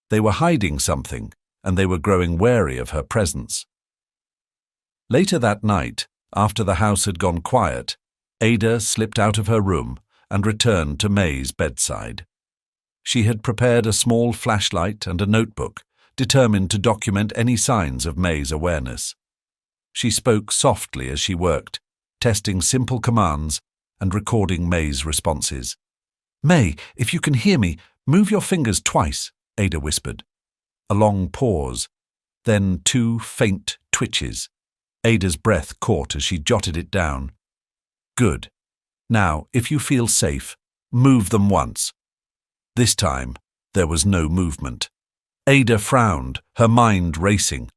They were hiding something, and they were growing wary of her presence. Later that night, after the house had gone quiet, Ada slipped out of her room and returned to May's bedside. She had prepared a small flashlight and a notebook, determined to document any signs of May's awareness. She spoke softly as she worked, testing simple commands and recording May's responses. "May, if you can hear me, move your fingers twice," Ada whispered. A long pause, then 2 faint twitches. Ada's breath caught as she jotted it down. "Good. Now, if you feel safe, move them once." This time, there was no movement. Ada frowned, her mind racing.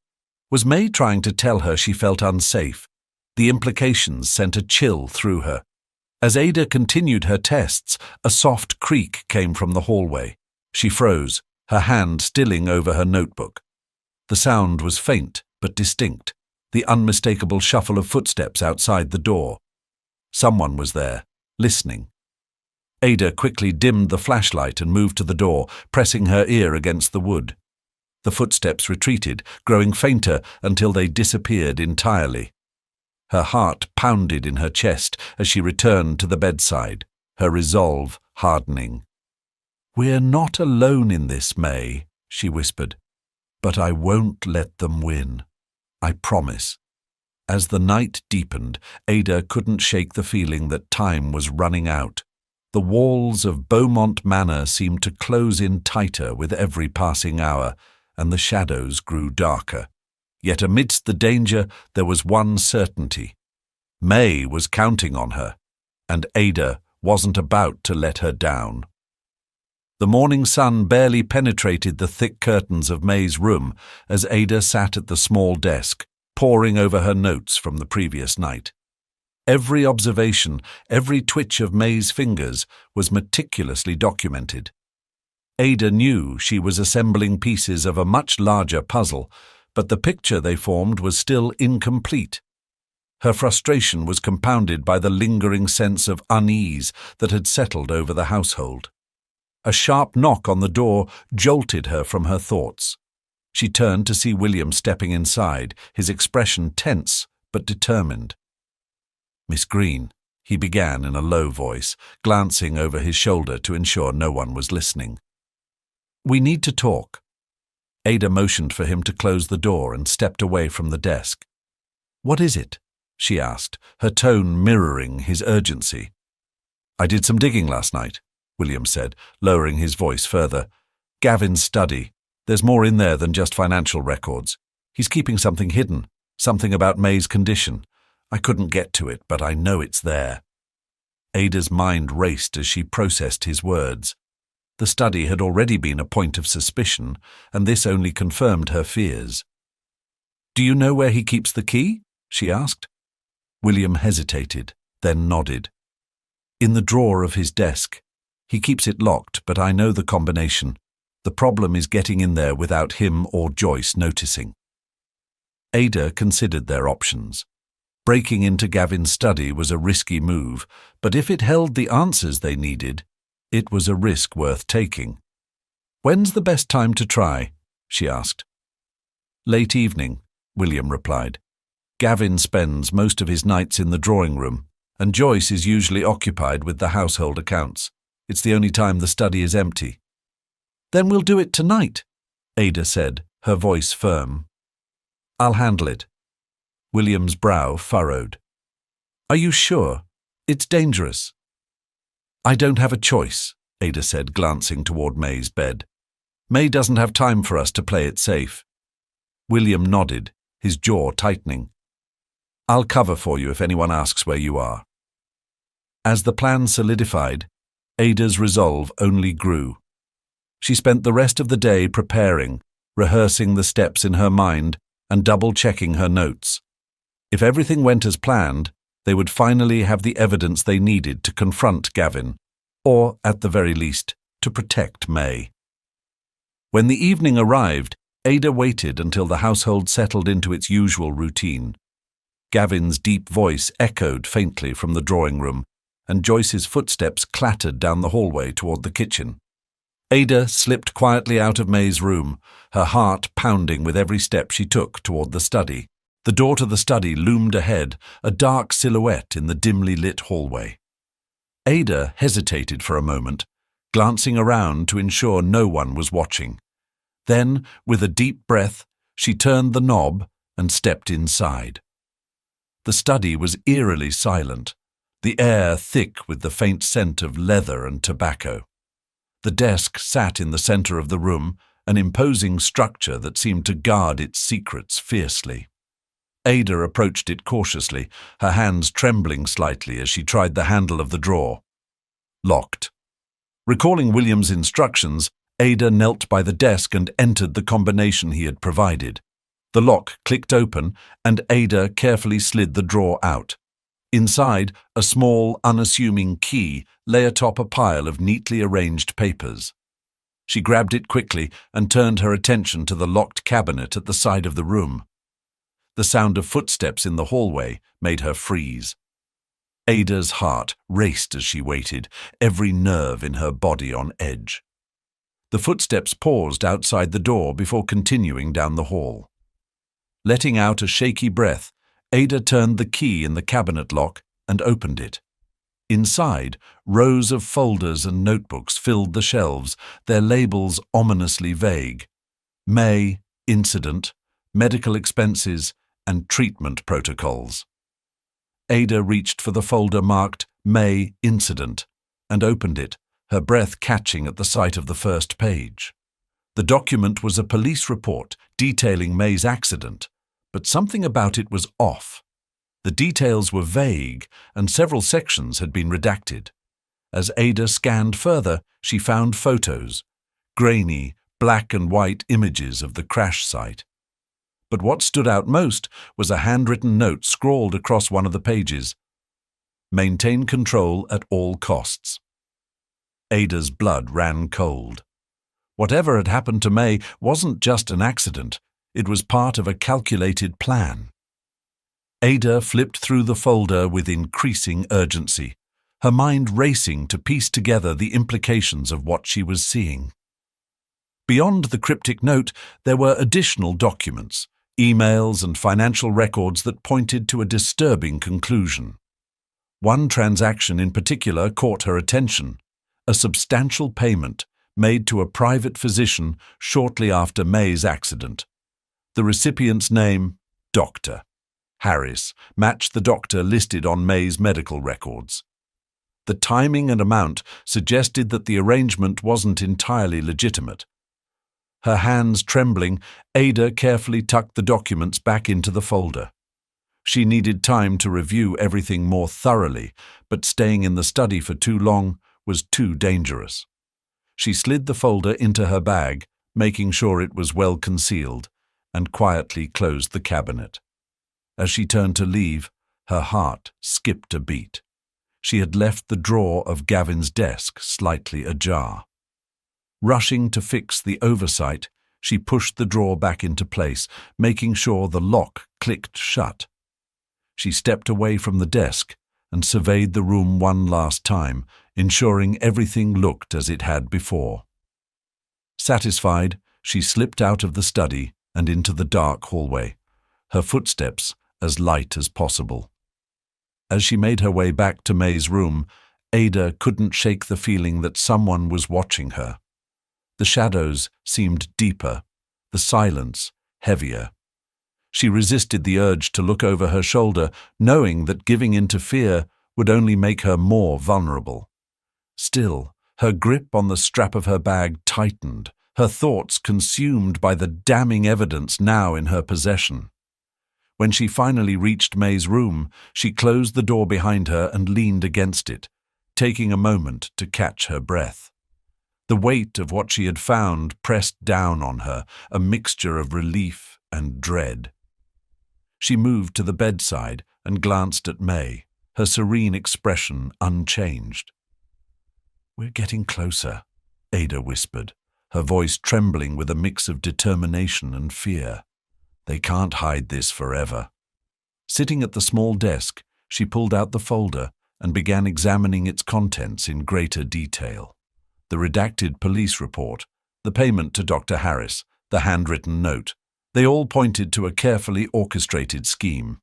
Was May trying to tell her she felt unsafe? The implications sent a chill through her. As Ada continued her tests, a soft creak came from the hallway. She froze, her hand stilling over her notebook. The sound was faint but distinct, the unmistakable shuffle of footsteps outside the door. Someone was there, listening. Ada quickly dimmed the flashlight and moved to the door, pressing her ear against the wood. The footsteps retreated, growing fainter until they disappeared entirely. Her heart pounded in her chest as she returned to the bedside, her resolve hardening. "We're not alone in this, May," she whispered. "But I won't let them win. I promise." As the night deepened, Ada couldn't shake the feeling that time was running out. The walls of Beaumont Manor seemed to close in tighter with every passing hour, and the shadows grew darker. Yet amidst the danger there was one certainty. May was counting on her, and Ada wasn't about to let her down. The morning sun barely penetrated the thick curtains of May's room as Ada sat at the small desk, poring over her notes from the previous night. Every observation, every twitch of May's fingers was meticulously documented. Ada knew she was assembling pieces of a much larger puzzle, but the picture they formed was still incomplete. Her frustration was compounded by the lingering sense of unease that had settled over the household. A sharp knock on the door jolted her from her thoughts. She turned to see William stepping inside, his expression tense but determined. "Miss Green," he began in a low voice, glancing over his shoulder to ensure no one was listening. We need to talk. Ada motioned for him to close the door and stepped away from the desk. What is it? She asked, her tone mirroring his urgency. I did some digging last night, William said, lowering his voice further. Gavin's study. There's more in there than just financial records. He's keeping something hidden, something about May's condition. I couldn't get to it, but I know it's there. Ada's mind raced as she processed his words. The study had already been a point of suspicion, and this only confirmed her fears. Do you know where he keeps the key? She asked. William hesitated, then nodded. In the drawer of his desk. He keeps it locked, but I know the combination. The problem is getting in there without him or Joyce noticing. Ada considered their options. Breaking into Gavin's study was a risky move, but if it held the answers they needed, it was a risk worth taking. When's the best time to try? She asked. Late evening, William replied. Gavin spends most of his nights in the drawing room, and Joyce is usually occupied with the household accounts. It's the only time the study is empty. Then we'll do it tonight, Ada said, her voice firm. I'll handle it. William's brow furrowed. Are you sure? It's dangerous. I don't have a choice, Ada said, glancing toward May's bed. May doesn't have time for us to play it safe. William nodded, his jaw tightening. I'll cover for you if anyone asks where you are. As the plan solidified, Ada's resolve only grew. She spent the rest of the day preparing, rehearsing the steps in her mind, and double-checking her notes. If everything went as planned, they would finally have the evidence they needed to confront Gavin, or, at the very least, to protect May. When the evening arrived, Ada waited until the household settled into its usual routine. Gavin's deep voice echoed faintly from the drawing room, and Joyce's footsteps clattered down the hallway toward the kitchen. Ada slipped quietly out of May's room, her heart pounding with every step she took toward the study. The door to the study loomed ahead, a dark silhouette in the dimly lit hallway. Ada hesitated for a moment, glancing around to ensure no one was watching. Then, with a deep breath, she turned the knob and stepped inside. The study was eerily silent, the air thick with the faint scent of leather and tobacco. The desk sat in the center of the room, an imposing structure that seemed to guard its secrets fiercely. Ada approached it cautiously, her hands trembling slightly as she tried the handle of the drawer. Locked. Recalling William's instructions, Ada knelt by the desk and entered the combination he had provided. The lock clicked open, and Ada carefully slid the drawer out. Inside, a small, unassuming key lay atop a pile of neatly arranged papers. She grabbed it quickly and turned her attention to the locked cabinet at the side of the room. The sound of footsteps in the hallway made her freeze. Ada's heart raced as she waited, every nerve in her body on edge. The footsteps paused outside the door before continuing down the hall. Letting out a shaky breath, Ada turned the key in the cabinet lock and opened it. Inside, rows of folders and notebooks filled the shelves, their labels ominously vague. May, incident, medical expenses, and treatment protocols. Ada reached for the folder marked May Incident and opened it, her breath catching at the sight of the first page. The document was a police report detailing May's accident, but something about it was off. The details were vague, and several sections had been redacted. As Ada scanned further, she found photos, grainy, black and white images of the crash site. But what stood out most was a handwritten note scrawled across one of the pages. Maintain control at all costs. Ada's blood ran cold. Whatever had happened to May wasn't just an accident, it was part of a calculated plan. Ada flipped through the folder with increasing urgency, her mind racing to piece together the implications of what she was seeing. Beyond the cryptic note, there were additional documents, emails and financial records that pointed to a disturbing conclusion. One transaction in particular caught her attention, a substantial payment made to a private physician shortly after May's accident. The recipient's name, Dr. Harris, matched the doctor listed on May's medical records. The timing and amount suggested that the arrangement wasn't entirely legitimate. Her hands trembling, Ada carefully tucked the documents back into the folder. She needed time to review everything more thoroughly, but staying in the study for too long was too dangerous. She slid the folder into her bag, making sure it was well concealed, and quietly closed the cabinet. As she turned to leave, her heart skipped a beat. She had left the drawer of Gavin's desk slightly ajar. Rushing to fix the oversight, she pushed the drawer back into place, making sure the lock clicked shut. She stepped away from the desk and surveyed the room one last time, ensuring everything looked as it had before. Satisfied, she slipped out of the study and into the dark hallway, her footsteps as light as possible. As she made her way back to May's room, Ada couldn't shake the feeling that someone was watching her. The shadows seemed deeper, the silence heavier. She resisted the urge to look over her shoulder, knowing that giving in to fear would only make her more vulnerable. Still, her grip on the strap of her bag tightened, her thoughts consumed by the damning evidence now in her possession. When she finally reached May's room, she closed the door behind her and leaned against it, taking a moment to catch her breath. The weight of what she had found pressed down on her, a mixture of relief and dread. She moved to the bedside and glanced at May, her serene expression unchanged. "We're getting closer," Ada whispered, her voice trembling with a mix of determination and fear. "They can't hide this forever." Sitting at the small desk, she pulled out the folder and began examining its contents in greater detail. The redacted police report, the payment to Dr. Harris, the handwritten note, they all pointed to a carefully orchestrated scheme.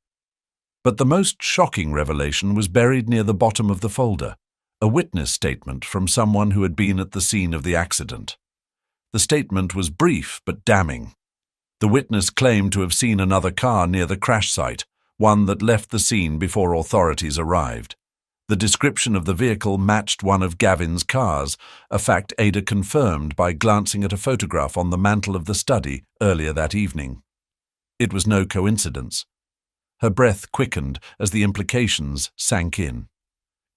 But the most shocking revelation was buried near the bottom of the folder, a witness statement from someone who had been at the scene of the accident. The statement was brief but damning. The witness claimed to have seen another car near the crash site, one that left the scene before authorities arrived. The description of the vehicle matched one of Gavin's cars, a fact Ada confirmed by glancing at a photograph on the mantel of the study earlier that evening. It was no coincidence. Her breath quickened as the implications sank in.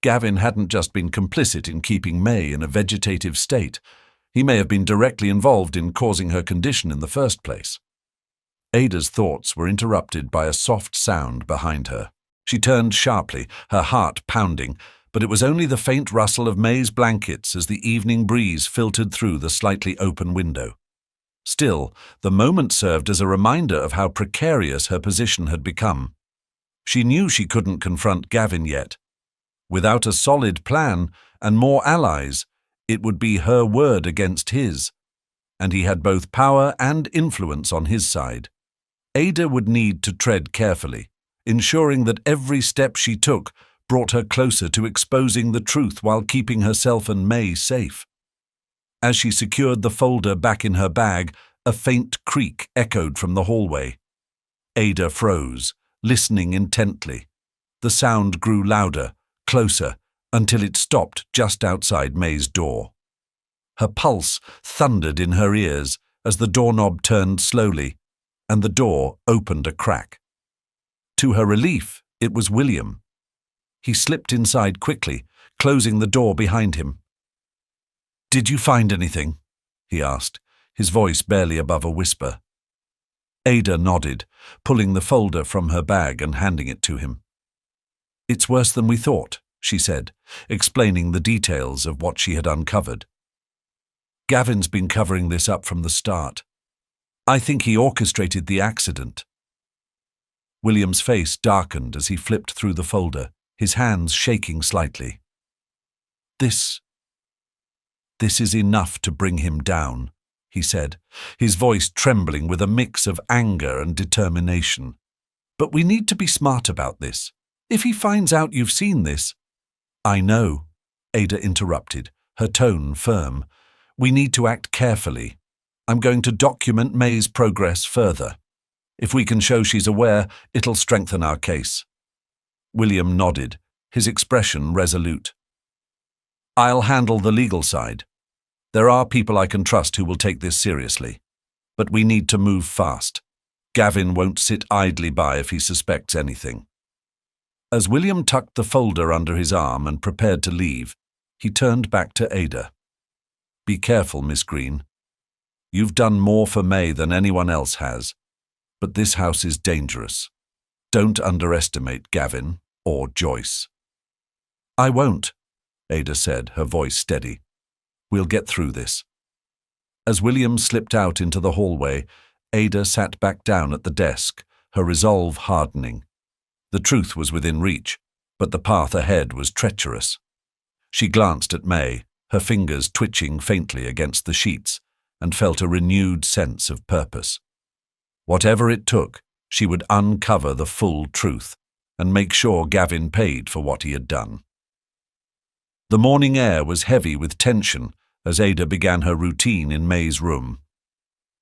Gavin hadn't just been complicit in keeping May in a vegetative state. He may have been directly involved in causing her condition in the first place. Ada's thoughts were interrupted by a soft sound behind her. She turned sharply, her heart pounding, but it was only the faint rustle of May's blankets as the evening breeze filtered through the slightly open window. Still, the moment served as a reminder of how precarious her position had become. She knew she couldn't confront Gavin yet. Without a solid plan and more allies, it would be her word against his, and he had both power and influence on his side. Ada would need to tread carefully, ensuring that every step she took brought her closer to exposing the truth while keeping herself and May safe. As she secured the folder back in her bag, a faint creak echoed from the hallway. Ada froze, listening intently. The sound grew louder, closer, until it stopped just outside May's door. Her pulse thundered in her ears as the doorknob turned slowly, and the door opened a crack. To her relief, it was William. He slipped inside quickly, closing the door behind him. "Did you find anything?" he asked, his voice barely above a whisper. Ada nodded, pulling the folder from her bag and handing it to him. "It's worse than we thought," she said, explaining the details of what she had uncovered. "Gavin's been covering this up from the start. I think he orchestrated the accident." William's face darkened as he flipped through the folder, his hands shaking slightly. This is enough to bring him down," he said, his voice trembling with a mix of anger and determination. "But we need to be smart about this. If he finds out you've seen this—" "I know," Ada interrupted, her tone firm. We need to act carefully. I'm going to document May's progress further. If we can show she's aware, it'll strengthen our case. William nodded, his expression resolute. I'll handle the legal side. There are people I can trust who will take this seriously. But we need to move fast. Gavin won't sit idly by if he suspects anything. As William tucked the folder under his arm and prepared to leave, he turned back to Ada. Be careful, Miss Green. You've done more for May than anyone else has, but this house is dangerous. Don't underestimate Gavin or Joyce. I won't, Ada said, her voice steady. We'll get through this. As William slipped out into the hallway, Ada sat back down at the desk, her resolve hardening. The truth was within reach, but the path ahead was treacherous. She glanced at May, her fingers twitching faintly against the sheets, and felt a renewed sense of purpose. Whatever it took, she would uncover the full truth and make sure Gavin paid for what he had done. The morning air was heavy with tension as Ada began her routine in May's room.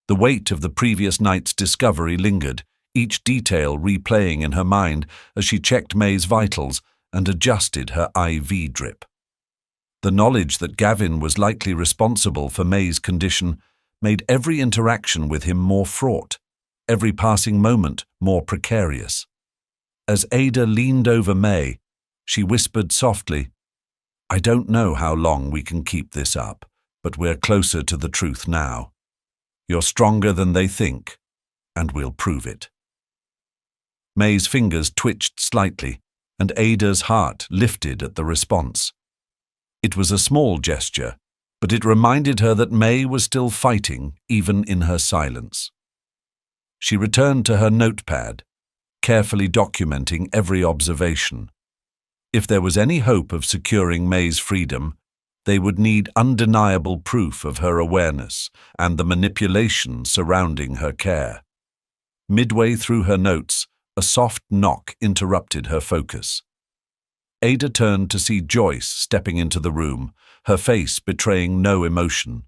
The weight of the previous night's discovery lingered, each detail replaying in her mind as she checked May's vitals and adjusted her IV drip. The knowledge that Gavin was likely responsible for May's condition made every interaction with him more fraught, every passing moment more precarious. As Ada leaned over May, she whispered softly, I don't know how long we can keep this up, but we're closer to the truth now. You're stronger than they think, and we'll prove it. May's fingers twitched slightly, and Ada's heart lifted at the response. It was a small gesture, but it reminded her that May was still fighting, even in her silence. She returned to her notepad, carefully documenting every observation. If there was any hope of securing May's freedom, they would need undeniable proof of her awareness and the manipulation surrounding her care. Midway through her notes, a soft knock interrupted her focus. Ada turned to see Joyce stepping into the room, her face betraying no emotion.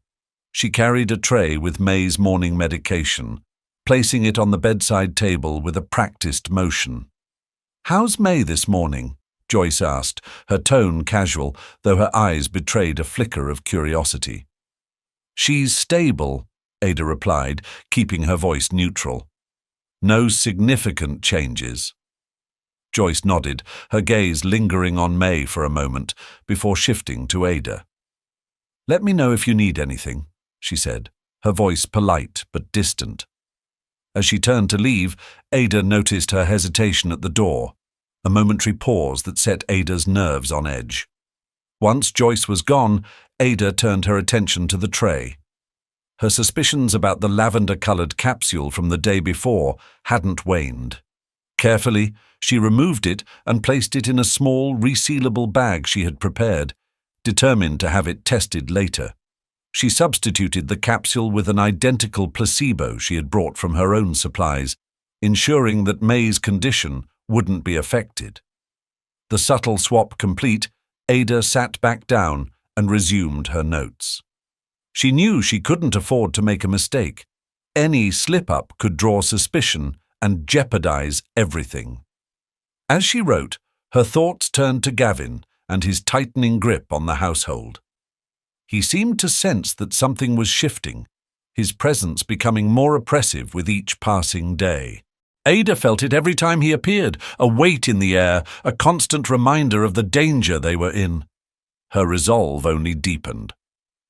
She carried a tray with May's morning medication, placing it on the bedside table with a practiced motion. "How's May this morning?" Joyce asked, her tone casual, though her eyes betrayed a flicker of curiosity. "She's stable," Ada replied, keeping her voice neutral. "No significant changes." Joyce nodded, her gaze lingering on May for a moment before shifting to Ada. "Let me know if you need anything," she said, her voice polite but distant. As she turned to leave, Ada noticed her hesitation at the door, a momentary pause that set Ada's nerves on edge. Once Joyce was gone, Ada turned her attention to the tray. Her suspicions about the lavender-colored capsule from the day before hadn't waned. Carefully, she removed it and placed it in a small, resealable bag she had prepared, determined to have it tested later. She substituted the capsule with an identical placebo she had brought from her own supplies, ensuring that May's condition wouldn't be affected. The subtle swap complete, Ada sat back down and resumed her notes. She knew she couldn't afford to make a mistake. Any slip-up could draw suspicion and jeopardize everything. As she wrote, her thoughts turned to Gavin and his tightening grip on the household. He seemed to sense that something was shifting, his presence becoming more oppressive with each passing day. Ada felt it every time he appeared, a weight in the air, a constant reminder of the danger they were in. Her resolve only deepened.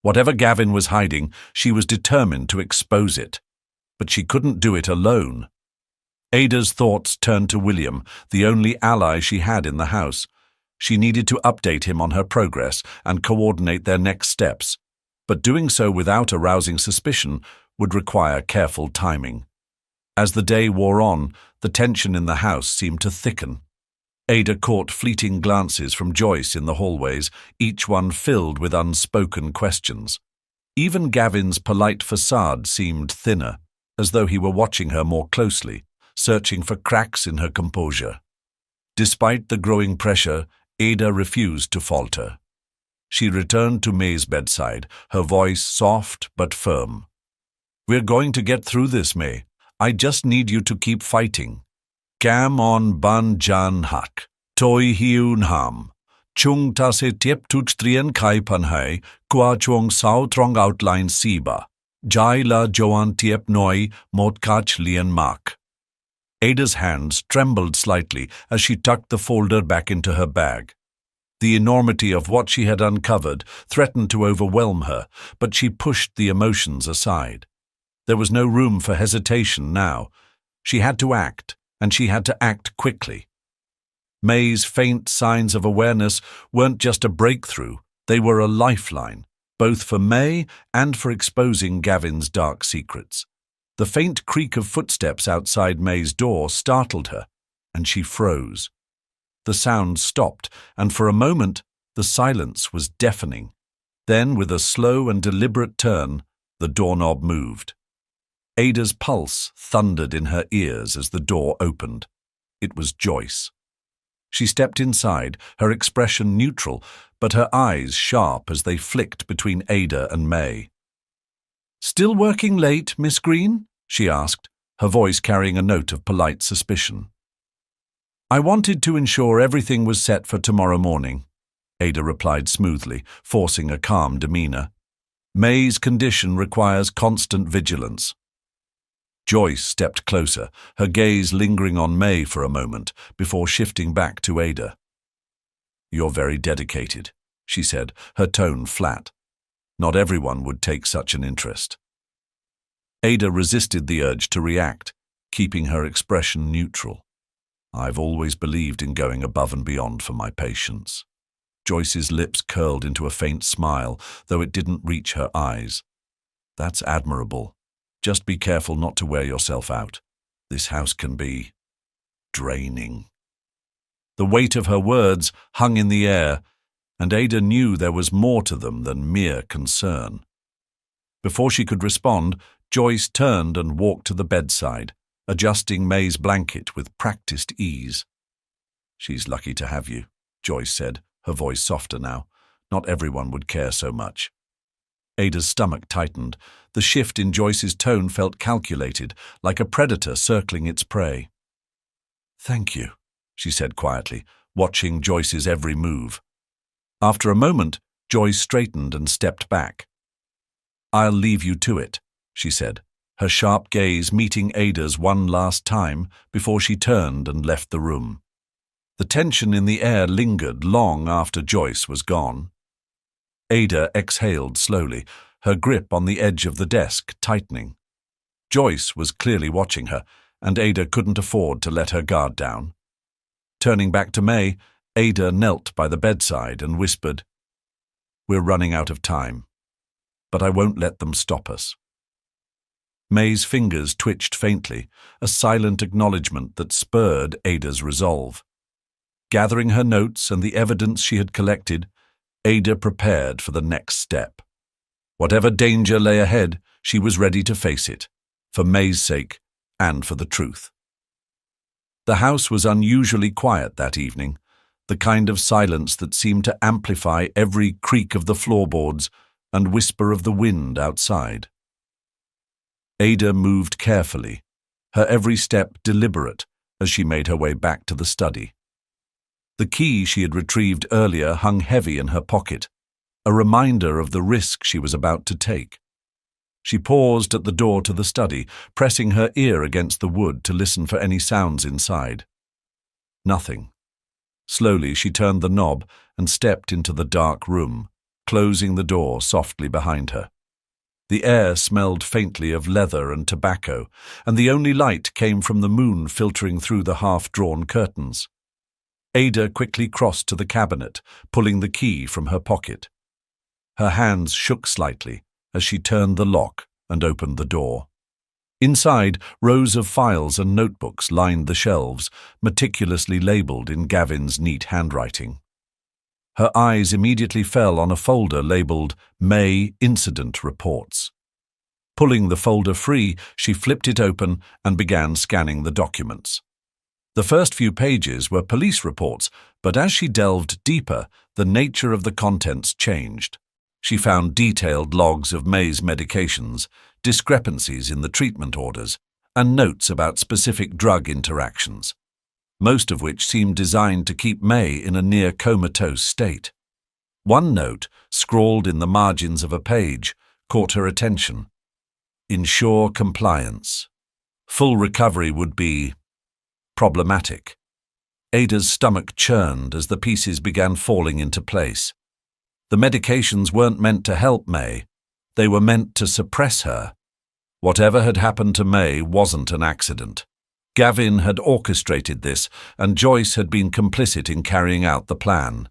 Whatever Gavin was hiding, she was determined to expose it. But she couldn't do it alone. Ada's thoughts turned to William, the only ally she had in the house. She needed to update him on her progress and coordinate their next steps, but doing so without arousing suspicion would require careful timing. As the day wore on, the tension in the house seemed to thicken. Ada caught fleeting glances from Joyce in the hallways, each one filled with unspoken questions. Even Gavin's polite facade seemed thinner, as though he were watching her more closely, searching for cracks in her composure. Despite the growing pressure, Ada refused to falter. She returned to May's bedside, her voice soft but firm. "We're going to get through this, May. I just need you to keep fighting. Cam on ban jan hak. Toi hiun ham. Chung ta se tiep tuch trien kai pan hai, qua chung sao trong outline siba. Jai la joan tiep noi mot kach lien mak." Ada's hands trembled slightly as she tucked the folder back into her bag. The enormity of what she had uncovered threatened to overwhelm her, but she pushed the emotions aside. There was no room for hesitation now. She had to act, and she had to act quickly. May's faint signs of awareness weren't just a breakthrough, they were a lifeline, both for May and for exposing Gavin's dark secrets. The faint creak of footsteps outside May's door startled her, and she froze. The sound stopped, and for a moment the silence was deafening. Then, with a slow and deliberate turn, the doorknob moved. Ada's pulse thundered in her ears as the door opened. It was Joyce. She stepped inside, her expression neutral, but her eyes sharp as they flicked between Ada and May. "Still working late, Miss Green?" she asked, her voice carrying a note of polite suspicion. "I wanted to ensure everything was set for tomorrow morning," Ada replied smoothly, forcing a calm demeanor. "May's condition requires constant vigilance." Joyce stepped closer, her gaze lingering on May for a moment before shifting back to Ada. "You're very dedicated," she said, her tone flat. "Not everyone would take such an interest." Ada resisted the urge to react, keeping her expression neutral. "I've always believed in going above and beyond for my patients." Joyce's lips curled into a faint smile, though it didn't reach her eyes. "That's admirable. Just be careful not to wear yourself out. This house can be draining." The weight of her words hung in the air, and Ada knew there was more to them than mere concern. Before she could respond, Joyce turned and walked to the bedside, adjusting May's blanket with practiced ease. "She's lucky to have you," Joyce said, her voice softer now. "Not everyone would care so much." Ada's stomach tightened. The shift in Joyce's tone felt calculated, like a predator circling its prey. "Thank you," she said quietly, watching Joyce's every move. After a moment, Joyce straightened and stepped back. "I'll leave you to it," she said, her sharp gaze meeting Ada's one last time before she turned and left the room. The tension in the air lingered long after Joyce was gone. Ada exhaled slowly, her grip on the edge of the desk tightening. Joyce was clearly watching her, and Ada couldn't afford to let her guard down. Turning back to May, Ada knelt by the bedside and whispered, "We're running out of time, but I won't let them stop us." May's fingers twitched faintly, a silent acknowledgement that spurred Ada's resolve. Gathering her notes and the evidence she had collected, Ada prepared for the next step. Whatever danger lay ahead, she was ready to face it, for May's sake and for the truth. The house was unusually quiet that evening, the kind of silence that seemed to amplify every creak of the floorboards and whisper of the wind outside. Ada moved carefully, her every step deliberate as she made her way back to the study. The key she had retrieved earlier hung heavy in her pocket, a reminder of the risk she was about to take. She paused at the door to the study, pressing her ear against the wood to listen for any sounds inside. Nothing. Slowly she turned the knob and stepped into the dark room, closing the door softly behind her. The air smelled faintly of leather and tobacco, and the only light came from the moon filtering through the half-drawn curtains. Ada quickly crossed to the cabinet, pulling the key from her pocket. Her hands shook slightly as she turned the lock and opened the door. Inside, rows of files and notebooks lined the shelves, meticulously labeled in Gavin's neat handwriting. Her eyes immediately fell on a folder labeled May Incident Reports. Pulling the folder free, she flipped it open and began scanning the documents. The first few pages were police reports, but as she delved deeper, the nature of the contents changed. She found detailed logs of May's medications, discrepancies in the treatment orders, and notes about specific drug interactions, most of which seemed designed to keep May in a near comatose state. One note, scrawled in the margins of a page, caught her attention. Ensure compliance. Full recovery would be problematic. Ada's stomach churned as the pieces began falling into place. The medications weren't meant to help May. They were meant to suppress her. Whatever had happened to May wasn't an accident. Gavin had orchestrated this, and Joyce had been complicit in carrying out the plan.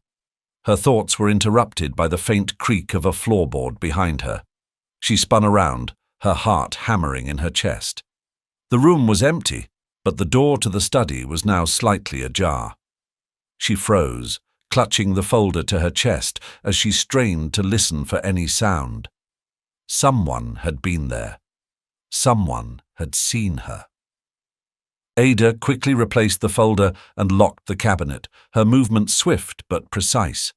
Her thoughts were interrupted by the faint creak of a floorboard behind her. She spun around, her heart hammering in her chest. The room was empty, but the door to the study was now slightly ajar. She froze, clutching the folder to her chest as she strained to listen for any sound. Someone had been there. Someone had seen her. Ada quickly replaced the folder and locked the cabinet, her movements swift but precise.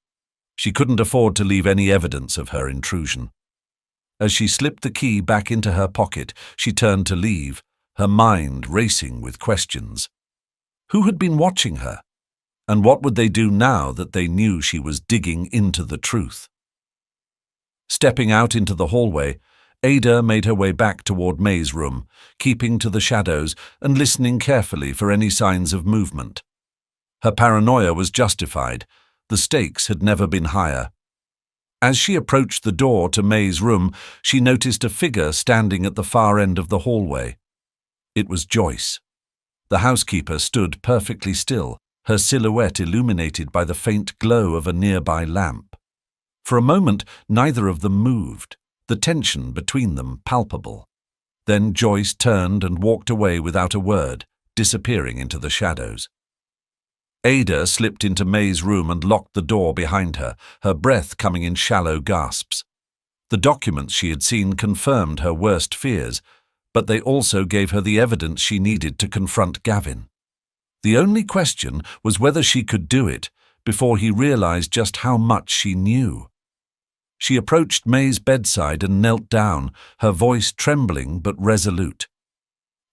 She couldn't afford to leave any evidence of her intrusion. As she slipped the key back into her pocket, she turned to leave, her mind racing with questions. Who had been watching her? And what would they do now that they knew she was digging into the truth? Stepping out into the hallway, Ada made her way back toward May's room, keeping to the shadows and listening carefully for any signs of movement. Her paranoia was justified. The stakes had never been higher. As she approached the door to May's room, she noticed a figure standing at the far end of the hallway. It was Joyce. The housekeeper stood perfectly still, her silhouette illuminated by the faint glow of a nearby lamp. For a moment, neither of them moved, the tension between them palpable. Then Joyce turned and walked away without a word, disappearing into the shadows. Ada slipped into May's room and locked the door behind her, her breath coming in shallow gasps. The documents she had seen confirmed her worst fears, but they also gave her the evidence she needed to confront Gavin. The only question was whether she could do it before he realized just how much she knew. She approached May's bedside and knelt down, her voice trembling but resolute.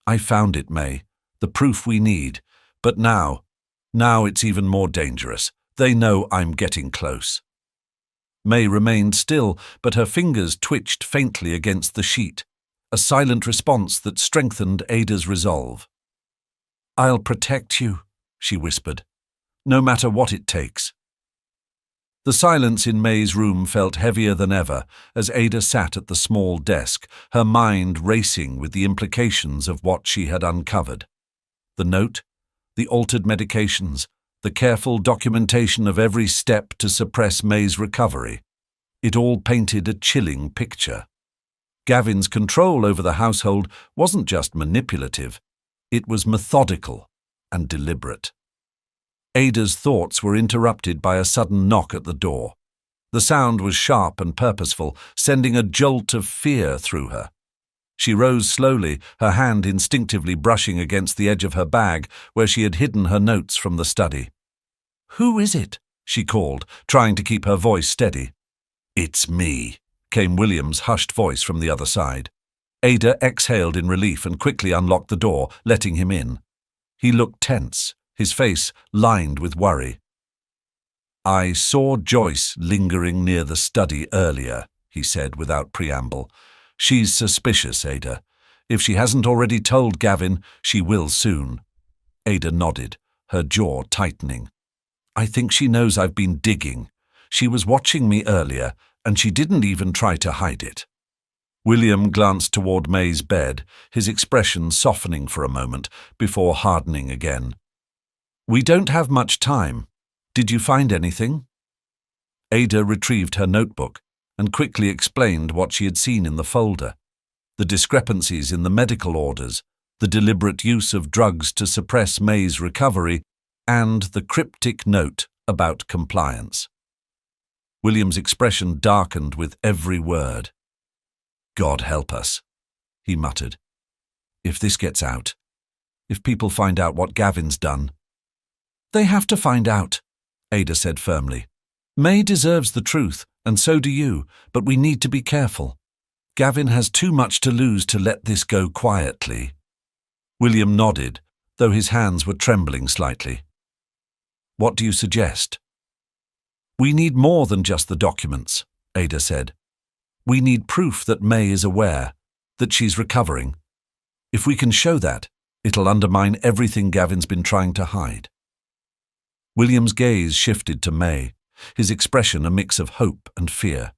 "I found it, May, the proof we need, but now it's even more dangerous. They know I'm getting close." May remained still, but her fingers twitched faintly against the sheet, a silent response that strengthened Ada's resolve. "I'll protect you," she whispered, "no matter what it takes." The silence in May's room felt heavier than ever as Ada sat at the small desk, her mind racing with the implications of what she had uncovered. The note, the altered medications, the careful documentation of every step to suppress May's recovery. It all painted a chilling picture. Gavin's control over the household wasn't just manipulative, it was methodical and deliberate. Ada's thoughts were interrupted by a sudden knock at the door. The sound was sharp and purposeful, sending a jolt of fear through her. She rose slowly, her hand instinctively brushing against the edge of her bag where she had hidden her notes from the study. "Who is it?" she called, trying to keep her voice steady. "It's me," came William's hushed voice from the other side. Ada exhaled in relief and quickly unlocked the door, letting him in. He looked tense, his face lined with worry. "I saw Joyce lingering near the study earlier," he said without preamble. "She's suspicious, Ada. If she hasn't already told Gavin, she will soon." Ada nodded, her jaw tightening. "I think she knows I've been digging. She was watching me earlier, and she didn't even try to hide it." William glanced toward May's bed, his expression softening for a moment before hardening again. "We don't have much time. Did you find anything?" Ada retrieved her notebook and quickly explained what she had seen in the folder. The discrepancies in the medical orders, the deliberate use of drugs to suppress May's recovery, and the cryptic note about compliance. William's expression darkened with every word. "God help us," he muttered. "If this gets out." if people find out what Gavin's done. They have to find out, Ada said firmly. May deserves the truth, and so do you, but we need to be careful. Gavin has too much to lose to let this go quietly. William nodded, though his hands were trembling slightly. What do you suggest? We need more than just the documents, Ada said. We need proof that May is aware, that she's recovering. If we can show that, it'll undermine everything Gavin's been trying to hide. William's gaze shifted to May, his expression a mix of hope and fear.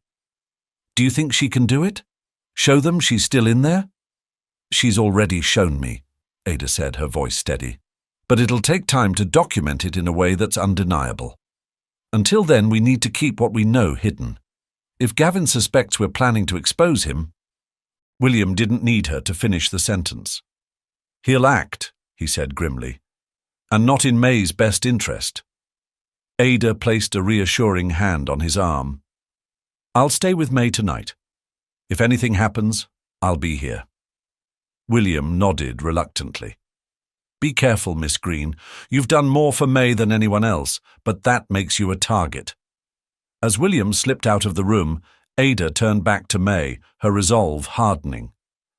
Do you think she can do it? Show them she's still in there? She's already shown me, Ada said, her voice steady. But it'll take time to document it in a way that's undeniable. Until then, we need to keep what we know hidden. If Gavin suspects we're planning to expose him— William didn't need her to finish the sentence. He'll act, he said grimly, and not in May's best interest. Ada placed a reassuring hand on his arm. I'll stay with May tonight. If anything happens, I'll be here. William nodded reluctantly. Be careful, Miss Green. You've done more for May than anyone else, but that makes you a target. As William slipped out of the room, Ada turned back to May, her resolve hardening.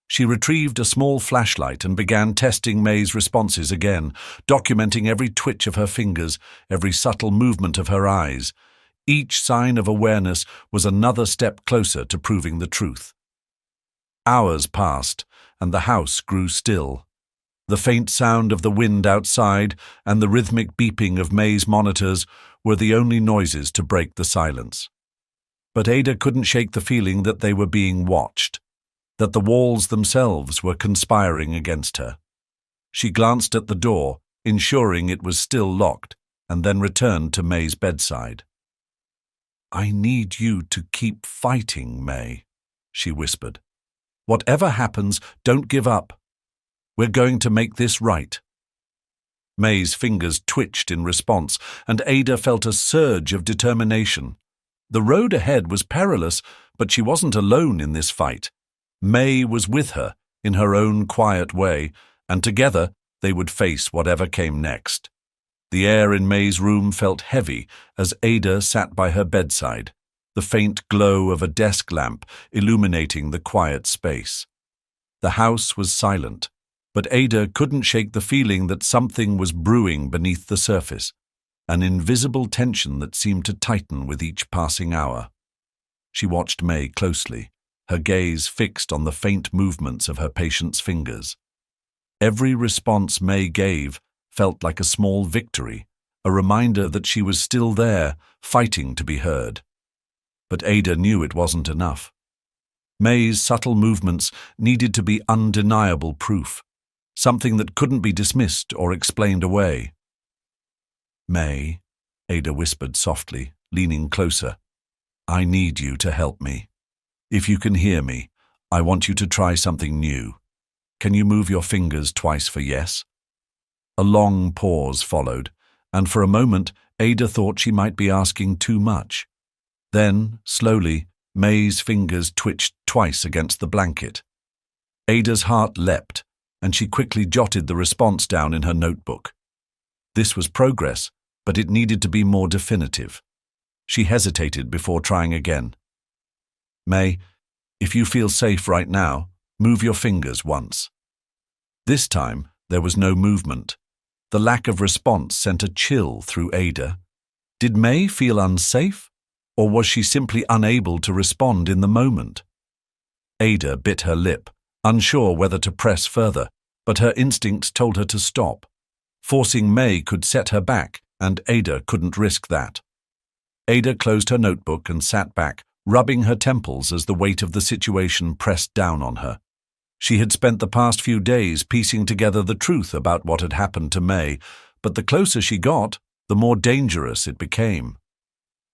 She retrieved a small flashlight and began testing May's responses again, documenting every twitch of her fingers, every subtle movement of her eyes. Each sign of awareness was another step closer to proving the truth. Hours passed, and the house grew still. The faint sound of the wind outside and the rhythmic beeping of May's monitors were the only noises to break the silence. But Ada couldn't shake the feeling that they were being watched, that the walls themselves were conspiring against her. She glanced at the door, ensuring it was still locked, and then returned to May's bedside. I need you to keep fighting, May, she whispered. Whatever happens, don't give up. We're going to make this right. May's fingers twitched in response, and Ada felt a surge of determination. The road ahead was perilous, but she wasn't alone in this fight. May was with her, in her own quiet way, and together they would face whatever came next. The air in May's room felt heavy as Ada sat by her bedside, the faint glow of a desk lamp illuminating the quiet space. The house was silent, but Ada couldn't shake the feeling that something was brewing beneath the surface, an invisible tension that seemed to tighten with each passing hour. She watched May closely, her gaze fixed on the faint movements of her patient's fingers. Every response May gave felt like a small victory, a reminder that she was still there, fighting to be heard. But Ada knew it wasn't enough. May's subtle movements needed to be undeniable proof, something that couldn't be dismissed or explained away. May, Ada whispered softly, leaning closer, I need you to help me. If you can hear me, I want you to try something new. Can you move your fingers twice for yes? A long pause followed, and for a moment Ada thought she might be asking too much. Then, slowly, May's fingers twitched twice against the blanket. Ada's heart leapt, and she quickly jotted the response down in her notebook. This was progress, but it needed to be more definitive. She hesitated before trying again. May, if you feel safe right now, move your fingers once. This time, there was no movement. The lack of response sent a chill through Ada. Did May feel unsafe, or was she simply unable to respond in the moment? Ada bit her lip, unsure whether to press further, but her instincts told her to stop. Forcing May could set her back, and Ada couldn't risk that. Ada closed her notebook and sat back, rubbing her temples as the weight of the situation pressed down on her. She had spent the past few days piecing together the truth about what had happened to May, but the closer she got, the more dangerous it became.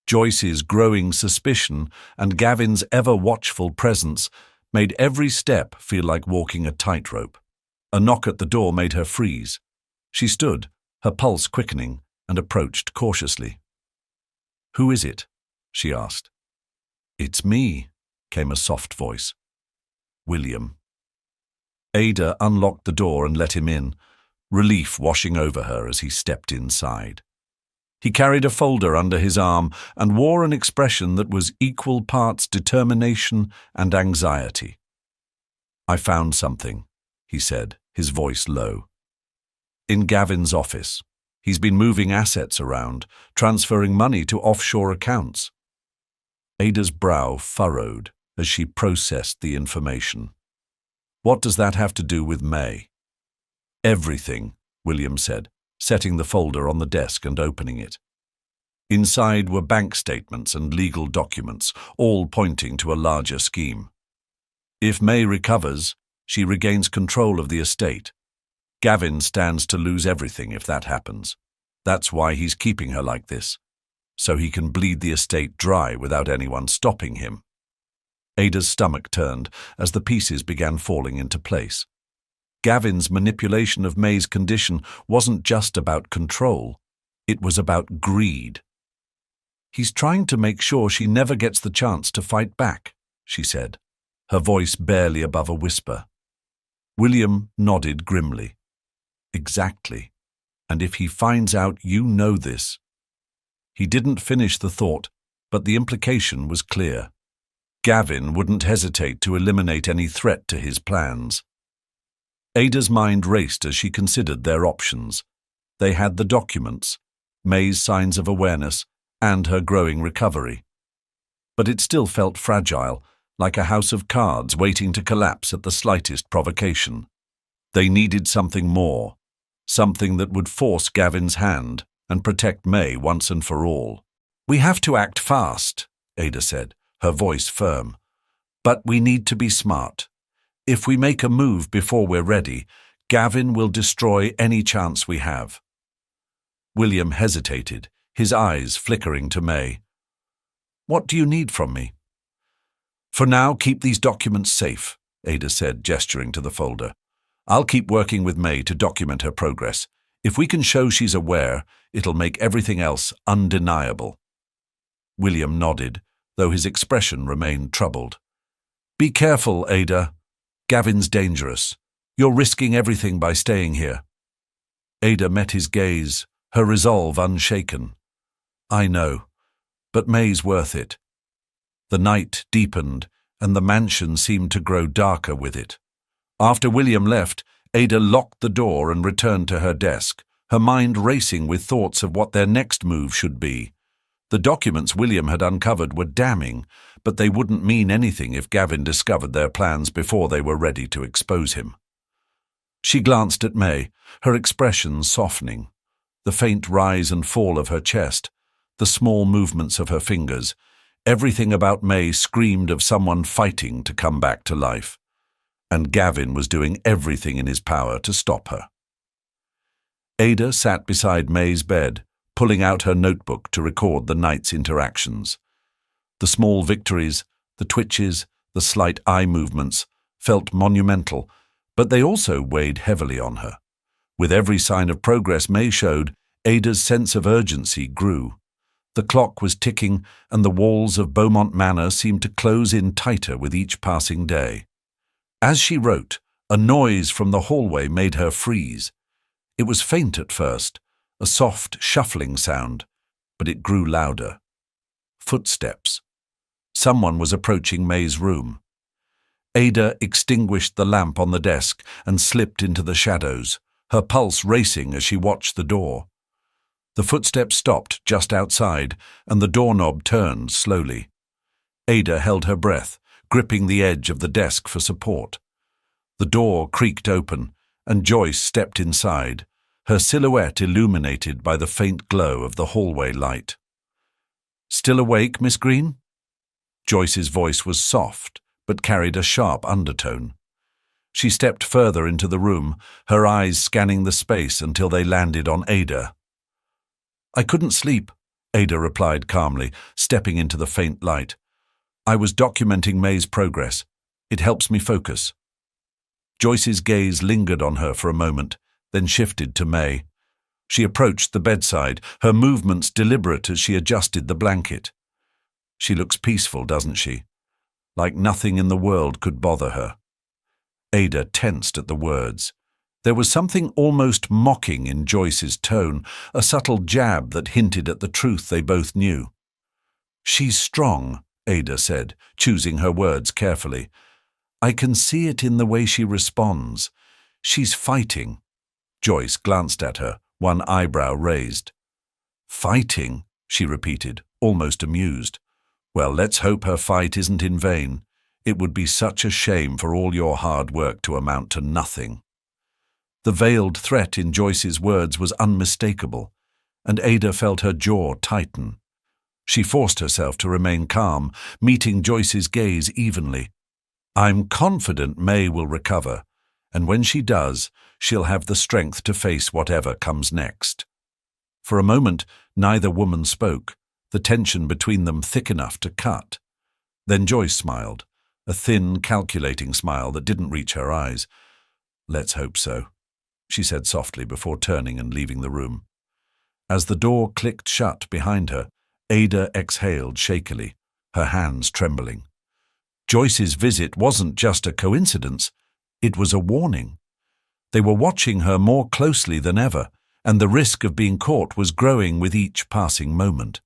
Joyce's growing suspicion and Gavin's ever-watchful presence made every step feel like walking a tightrope. A knock at the door made her freeze. She stood, her pulse quickening, and approached cautiously. "Who is it?" she asked. "It's me," came a soft voice. "William." Ada unlocked the door and let him in, relief washing over her as he stepped inside. He carried a folder under his arm and wore an expression that was equal parts determination and anxiety. "I found something," he said, his voice low. "In Gavin's office. He's been moving assets around, transferring money to offshore accounts." Ada's brow furrowed as she processed the information. "What does that have to do with May?" "Everything," William said, setting the folder on the desk and opening it. Inside were bank statements and legal documents, all pointing to a larger scheme. If May recovers, she regains control of the estate. Gavin stands to lose everything if that happens. That's why he's keeping her like this, so he can bleed the estate dry without anyone stopping him. Ada's stomach turned as the pieces began falling into place. Gavin's manipulation of May's condition wasn't just about control, it was about greed. "He's trying to make sure she never gets the chance to fight back," she said, her voice barely above a whisper. William nodded grimly. "Exactly. And if he finds out you know this—" He didn't finish the thought, but the implication was clear. Gavin wouldn't hesitate to eliminate any threat to his plans. Ada's mind raced as she considered their options. They had the documents, May's signs of awareness, and her growing recovery. But it still felt fragile, like a house of cards waiting to collapse at the slightest provocation. They needed something more, something that would force Gavin's hand and protect May once and for all. "We have to act fast," Ada said, her voice firm. "But we need to be smart. If we make a move before we're ready, Gavin will destroy any chance we have." William hesitated, his eyes flickering to May. "What do you need from me?" "For now, keep these documents safe," Ada said, gesturing to the folder. "I'll keep working with May to document her progress. If we can show she's aware, it'll make everything else undeniable." William nodded, though his expression remained troubled. "Be careful, Ada. Gavin's dangerous. You're risking everything by staying here." Ada met his gaze, her resolve unshaken. "I know, but May's worth it." The night deepened, and the mansion seemed to grow darker with it. After William left, Ada locked the door and returned to her desk, her mind racing with thoughts of what their next move should be. The documents William had uncovered were damning, but they wouldn't mean anything if Gavin discovered their plans before they were ready to expose him. She glanced at May, her expression softening. The faint rise and fall of her chest, the small movements of her fingers, everything about May screamed of someone fighting to come back to life. And Gavin was doing everything in his power to stop her. Ada sat beside May's bed, pulling out her notebook to record the night's interactions. The small victories, the twitches, the slight eye movements, felt monumental, but they also weighed heavily on her. With every sign of progress May showed, Ada's sense of urgency grew. The clock was ticking, and the walls of Beaumont Manor seemed to close in tighter with each passing day. As she wrote, a noise from the hallway made her freeze. It was faint at first, a soft, shuffling sound, but it grew louder. Footsteps. Someone was approaching May's room. Ada extinguished the lamp on the desk and slipped into the shadows, her pulse racing as she watched the door. The footsteps stopped just outside, and the doorknob turned slowly. Ada held her breath, gripping the edge of the desk for support. The door creaked open, and Joyce stepped inside, her silhouette illuminated by the faint glow of the hallway light. "Still awake, Miss Green?" Joyce's voice was soft, but carried a sharp undertone. She stepped further into the room, her eyes scanning the space until they landed on Ada. "I couldn't sleep," Ada replied calmly, stepping into the faint light. "I was documenting May's progress. It helps me focus." Joyce's gaze lingered on her for a moment, then shifted to May. She approached the bedside, her movements deliberate as she adjusted the blanket. "She looks peaceful, doesn't she? Like nothing in the world could bother her." Ada tensed at the words. There was something almost mocking in Joyce's tone, a subtle jab that hinted at the truth they both knew. "She's strong," Ada said, choosing her words carefully. "I can see it in the way she responds. She's fighting." Joyce glanced at her, one eyebrow raised. "Fighting?" she repeated, almost amused. "Well, let's hope her fight isn't in vain. It would be such a shame for all your hard work to amount to nothing." The veiled threat in Joyce's words was unmistakable, and Ada felt her jaw tighten. She forced herself to remain calm, meeting Joyce's gaze evenly. "I'm confident May will recover, and when she does, she'll have the strength to face whatever comes next." For a moment, neither woman spoke, the tension between them thick enough to cut. Then Joyce smiled, a thin, calculating smile that didn't reach her eyes. "Let's hope so," she said softly before turning and leaving the room. As the door clicked shut behind her, Ada exhaled shakily, her hands trembling. Joyce's visit wasn't just a coincidence, it was a warning. They were watching her more closely than ever, and the risk of being caught was growing with each passing moment.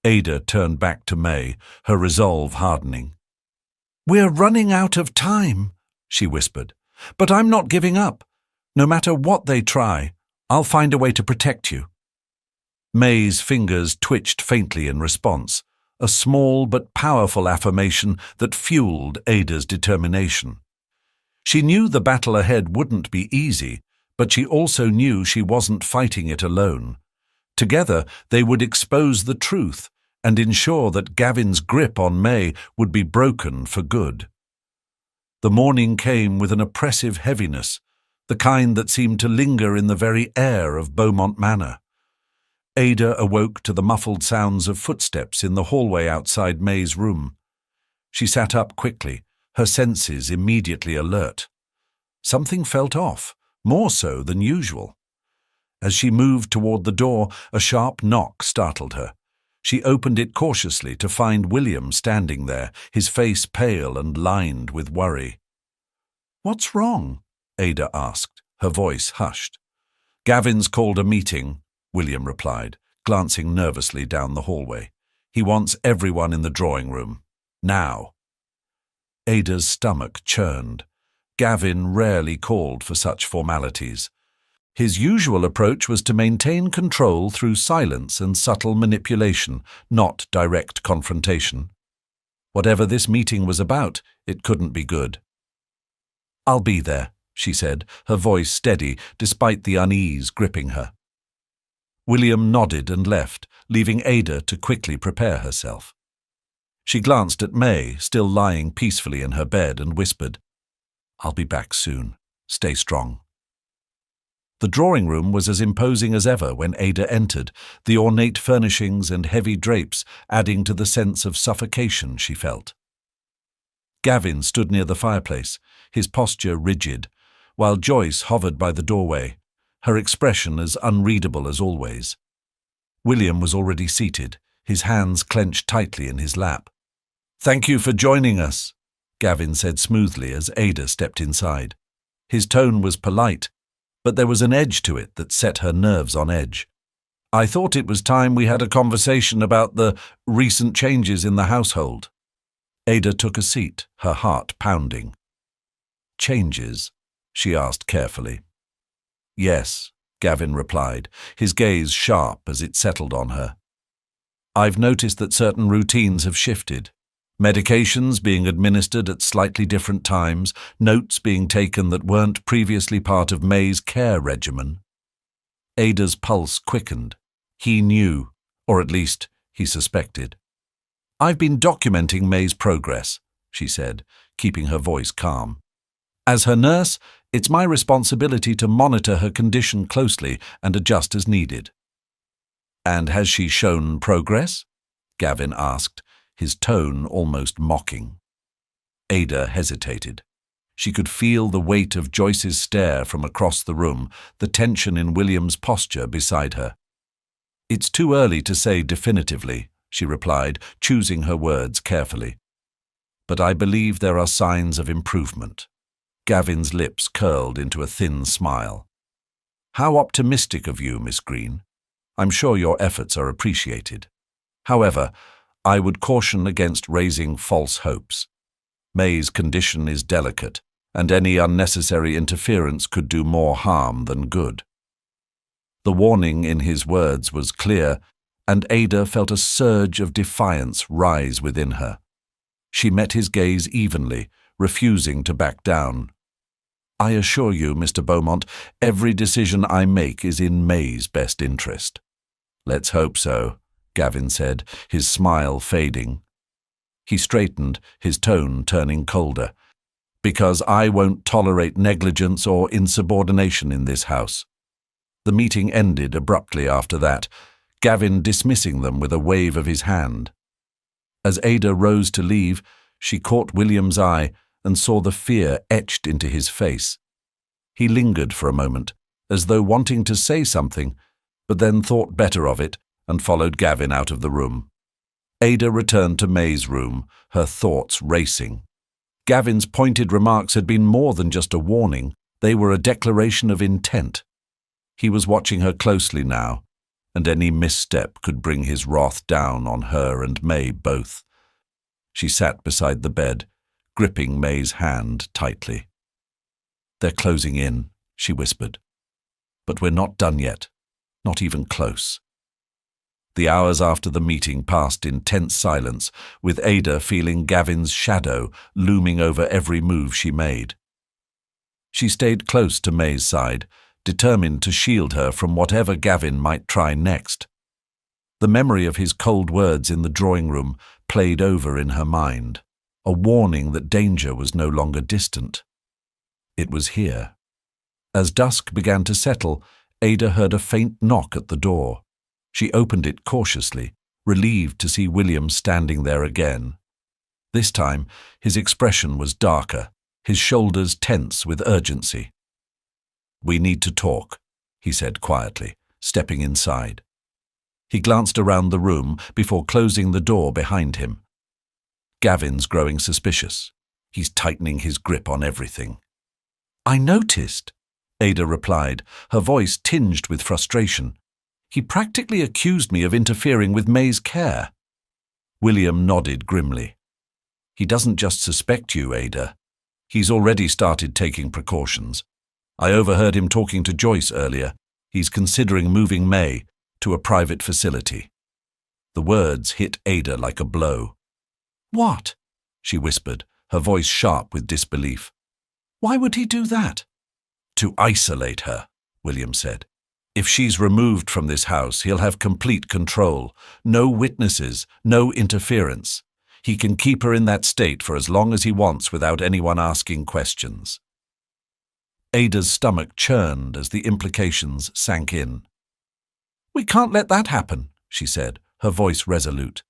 Ada turned back to May, her resolve hardening. "We're running out of time," she whispered, "but I'm not giving up. No matter what they try, I'll find a way to protect you." May's fingers twitched faintly in response, a small but powerful affirmation that fueled Ada's determination. She knew the battle ahead wouldn't be easy, but she also knew she wasn't fighting it alone. Together, they would expose the truth and ensure that Gavin's grip on May would be broken for good. The morning came with an oppressive heaviness, the kind that seemed to linger in the very air of Beaumont Manor. Ada awoke to the muffled sounds of footsteps in the hallway outside May's room. She sat up quickly, her senses immediately alert. Something felt off, more so than usual. As she moved toward the door, a sharp knock startled her. She opened it cautiously to find William standing there, his face pale and lined with worry. "What's wrong?" Ada asked, her voice hushed. "Gavin's called a meeting," William replied, glancing nervously down the hallway. "He wants everyone in the drawing room. Now." Ada's stomach churned. Gavin rarely called for such formalities. His usual approach was to maintain control through silence and subtle manipulation, not direct confrontation. Whatever this meeting was about, it couldn't be good. "I'll be there," she said, her voice steady despite the unease gripping her. William nodded and left, leaving Ada to quickly prepare herself. She glanced at May, still lying peacefully in her bed, and whispered, "I'll be back soon. Stay strong." The drawing room was as imposing as ever when Ada entered, the ornate furnishings and heavy drapes adding to the sense of suffocation she felt. Gavin stood near the fireplace, his posture rigid, while Joyce hovered by the doorway, her expression as unreadable as always. William was already seated, his hands clenched tightly in his lap. "Thank you for joining us," Gavin said smoothly as Ada stepped inside. His tone was polite, but there was an edge to it that set her nerves on edge. "I thought it was time we had a conversation about the recent changes in the household." Ada took a seat, her heart pounding. "Changes?" she asked carefully. "Yes," Gavin replied, his gaze sharp as it settled on her. "I've noticed that certain routines have shifted. Medications being administered at slightly different times, notes being taken that weren't previously part of May's care regimen." Ada's pulse quickened. He knew, or at least he suspected. "I've been documenting May's progress," she said, keeping her voice calm. "As her nurse, it's my responsibility to monitor her condition closely and adjust as needed." "And has she shown progress?" Gavin asked, his tone almost mocking. Ada hesitated. She could feel the weight of Joyce's stare from across the room, the tension in William's posture beside her. "It's too early to say definitively," she replied, choosing her words carefully. "But I believe there are signs of improvement." Gavin's lips curled into a thin smile. "How optimistic of you, Miss Green. I'm sure your efforts are appreciated. However, I would caution against raising false hopes. May's condition is delicate, and any unnecessary interference could do more harm than good." The warning in his words was clear, and Ada felt a surge of defiance rise within her. She met his gaze evenly, refusing to back down. "I assure you, Mr. Beaumont, every decision I make is in May's best interest." "Let's hope so," Gavin said, his smile fading. He straightened, his tone turning colder. "Because I won't tolerate negligence or insubordination in this house." The meeting ended abruptly after that, Gavin dismissing them with a wave of his hand. As Ada rose to leave, she caught William's eye and saw the fear etched into his face. He lingered for a moment, as though wanting to say something, but then thought better of it and followed Gavin out of the room. Ada returned to May's room, her thoughts racing. Gavin's pointed remarks had been more than just a warning, they were a declaration of intent. He was watching her closely now, and any misstep could bring his wrath down on her and May both. She sat beside the bed, gripping May's hand tightly. "They're closing in," she whispered. "But we're not done yet, not even close." The hours after the meeting passed in tense silence, with Ada feeling Gavin's shadow looming over every move she made. She stayed close to May's side, determined to shield her from whatever Gavin might try next. The memory of his cold words in the drawing room played over in her mind, a warning that danger was no longer distant. It was here. As dusk began to settle, Ada heard a faint knock at the door. She opened it cautiously, relieved to see William standing there again. This time, his expression was darker, his shoulders tense with urgency. "We need to talk," he said quietly, stepping inside. He glanced around the room before closing the door behind him. Gavin's growing suspicious. He's tightening his grip on everything. "I noticed," Ada replied, her voice tinged with frustration. "He practically accused me of interfering with May's care." William nodded grimly. "He doesn't just suspect you, Ada. He's already started taking precautions. I overheard him talking to Joyce earlier. He's considering moving May to a private facility." The words hit Ada like a blow. "What?" she whispered, her voice sharp with disbelief. "Why would he do that?" "To isolate her," William said. "If she's removed from this house, he'll have complete control. No witnesses, no interference. He can keep her in that state for as long as he wants without anyone asking questions." Ada's stomach churned as the implications sank in. "We can't let that happen," she said, her voice resolute.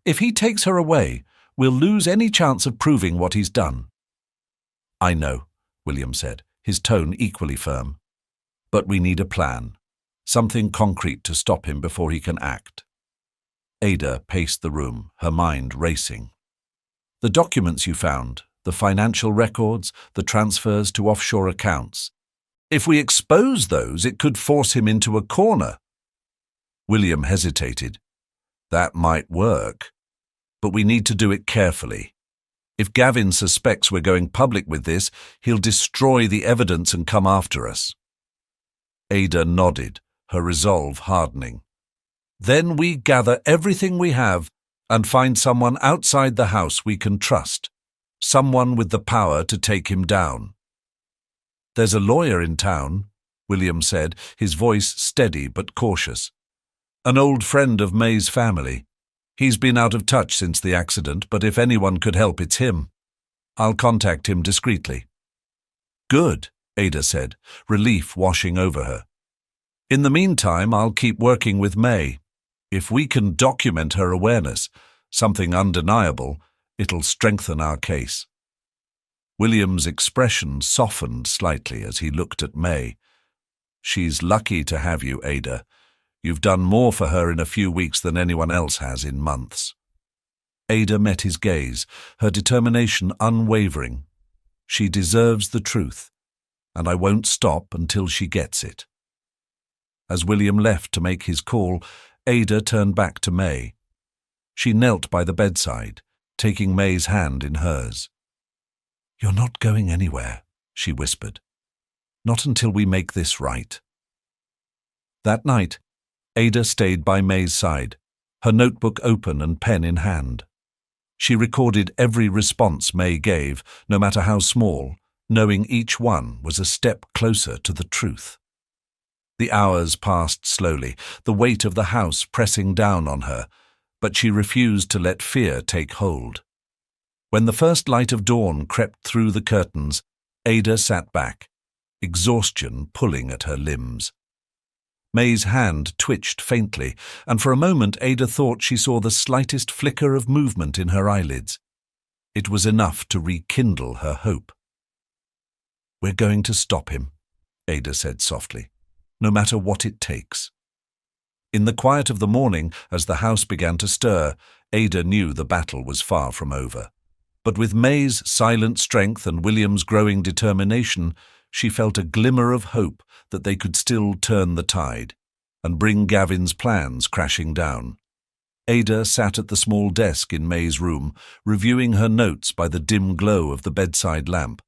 "If he takes her away, we'll lose any chance of proving what he's done." "I know," William said, his tone equally firm. "But we need a plan, something concrete to stop him before he can act." Ada paced the room, her mind racing. "The documents you found, the financial records, the transfers to offshore accounts. If we expose those, it could force him into a corner." William hesitated. "That might work, but we need to do it carefully. If Gavin suspects we're going public with this, he'll destroy the evidence and come after us." Ada nodded, her resolve hardening. "Then we gather everything we have and find someone outside the house we can trust, someone with the power to take him down." "There's a lawyer in town," William said, his voice steady but cautious. "An old friend of May's family. He's been out of touch since the accident, but if anyone could help, it's him. I'll contact him discreetly." "Good," Ada said, relief washing over her. "In the meantime, I'll keep working with May. If we can document her awareness, something undeniable, it'll strengthen our case." William's expression softened slightly as he looked at May. "She's lucky to have you, Ada. You've done more for her in a few weeks than anyone else has in months." Ada met his gaze, her determination unwavering. She deserves the truth, and I won't stop until she gets it." As William left to make his call, Ada turned back to May. She knelt by the bedside, taking May's hand in hers. "You're not going anywhere," she whispered. "Not until we make this right." That night, Ada stayed by May's side, her notebook open and pen in hand. She recorded every response May gave, no matter how small, knowing each one was a step closer to the truth. The hours passed slowly, the weight of the house pressing down on her, but she refused to let fear take hold. When the first light of dawn crept through the curtains, Ada sat back, exhaustion pulling at her limbs. May's hand twitched faintly, and for a moment Ada thought she saw the slightest flicker of movement in her eyelids. It was enough to rekindle her hope. "We're going to stop him," Ada said softly, "no matter what it takes." In the quiet of the morning, as the house began to stir, Ada knew the battle was far from over. But with May's silent strength and William's growing determination, she felt a glimmer of hope that they could still turn the tide and bring Gavin's plans crashing down. Ada sat at the small desk in May's room, reviewing her notes by the dim glow of the bedside lamp.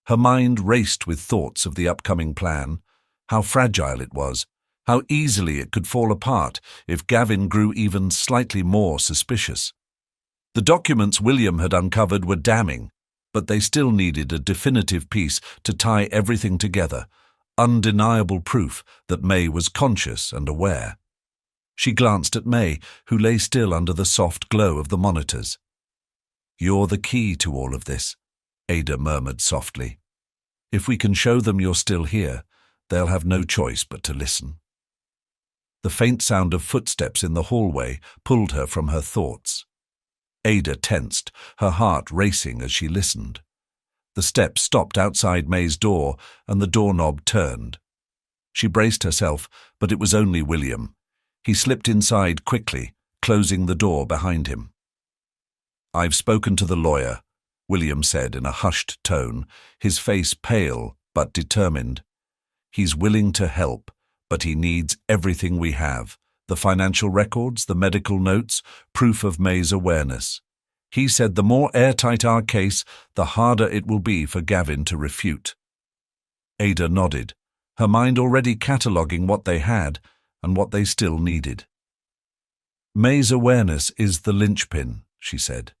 Her mind raced with thoughts of the upcoming plan, how fragile it was, how easily it could fall apart if Gavin grew even slightly more suspicious. The documents William had uncovered were damning, but they still needed a definitive piece to tie everything together, undeniable proof that May was conscious and aware. She glanced at May, who lay still under the soft glow of the monitors. "You're the key to all of this," Ada murmured softly. "If we can show them you're still here, they'll have no choice but to listen." The faint sound of footsteps in the hallway pulled her from her thoughts. Ada tensed, her heart racing as she listened. The steps stopped outside May's door, and the doorknob turned. She braced herself, but it was only William. He slipped inside quickly, closing the door behind him. "I've spoken to the lawyer," William said in a hushed tone, his face pale but determined. "He's willing to help, but he needs everything we have. The financial records, the medical notes, proof of May's awareness. He said the more airtight our case, the harder it will be for Gavin to refute." Ada nodded, her mind already cataloguing what they had and what they still needed. "May's awareness is the linchpin," she said.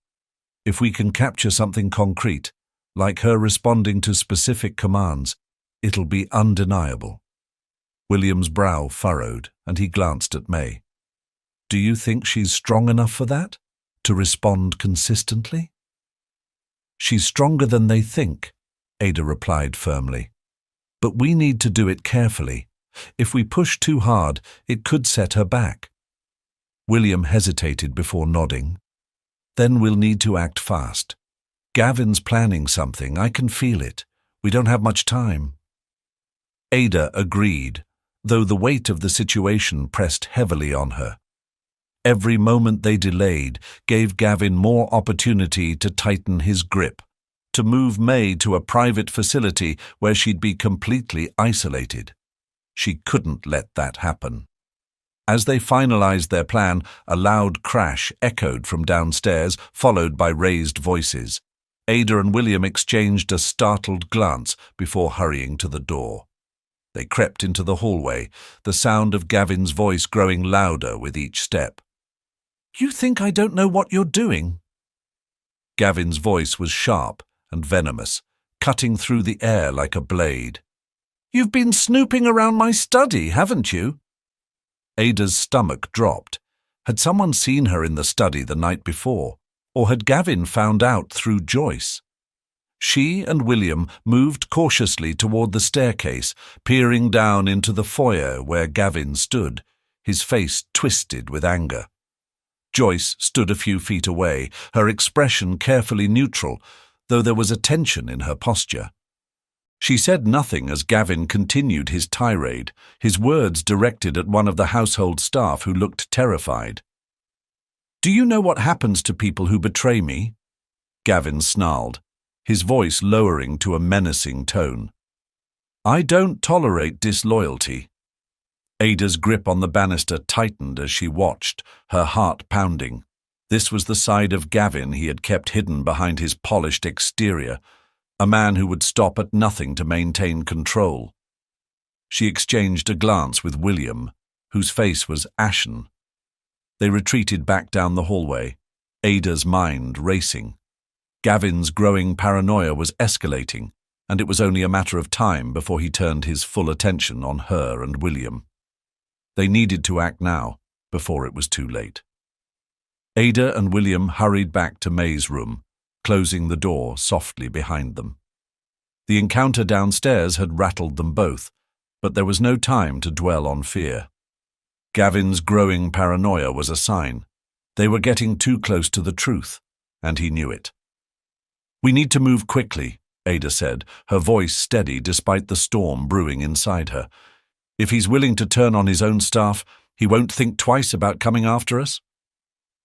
"If we can capture something concrete, like her responding to specific commands, it'll be undeniable." William's brow furrowed, and he glanced at May. "Do you think she's strong enough for that? To respond consistently?" "She's stronger than they think," Ada replied firmly. "But we need to do it carefully. If we push too hard, it could set her back." William hesitated before nodding. "Then we'll need to act fast. Gavin's planning something, I can feel it. We don't have much time." Ada agreed, though the weight of the situation pressed heavily on her. Every moment they delayed gave Gavin more opportunity to tighten his grip, to move May to a private facility where she'd be completely isolated. She couldn't let that happen. As they finalized their plan, a loud crash echoed from downstairs, followed by raised voices. Ada and William exchanged a startled glance before hurrying to the door. They crept into the hallway, the sound of Gavin's voice growing louder with each step. "You think I don't know what you're doing?" Gavin's voice was sharp and venomous, cutting through the air like a blade. "You've been snooping around my study, haven't you?" Ada's stomach dropped. Had someone seen her in the study the night before, or had Gavin found out through Joyce? She and William moved cautiously toward the staircase, peering down into the foyer where Gavin stood, his face twisted with anger. Joyce stood a few feet away, her expression carefully neutral, though there was a tension in her posture. She said nothing as Gavin continued his tirade, his words directed at one of the household staff who looked terrified. "Do you know what happens to people who betray me?" Gavin snarled. his voice lowering to a menacing tone. "I don't tolerate disloyalty." Ada's grip on the banister tightened as she watched, her heart pounding. This was the side of Gavin he had kept hidden behind his polished exterior, a man who would stop at nothing to maintain control. She exchanged a glance with William, whose face was ashen. They retreated back down the hallway, Ada's mind racing. Gavin's growing paranoia was escalating, and it was only a matter of time before he turned his full attention on her and William. They needed to act now, before it was too late. Ada and William hurried back to May's room, closing the door softly behind them. The encounter downstairs had rattled them both, but there was no time to dwell on fear. Gavin's growing paranoia was a sign. They were getting too close to the truth, and he knew it. "We need to move quickly," Ada said, her voice steady despite the storm brewing inside her. "If he's willing to turn on his own staff, he won't think twice about coming after us?"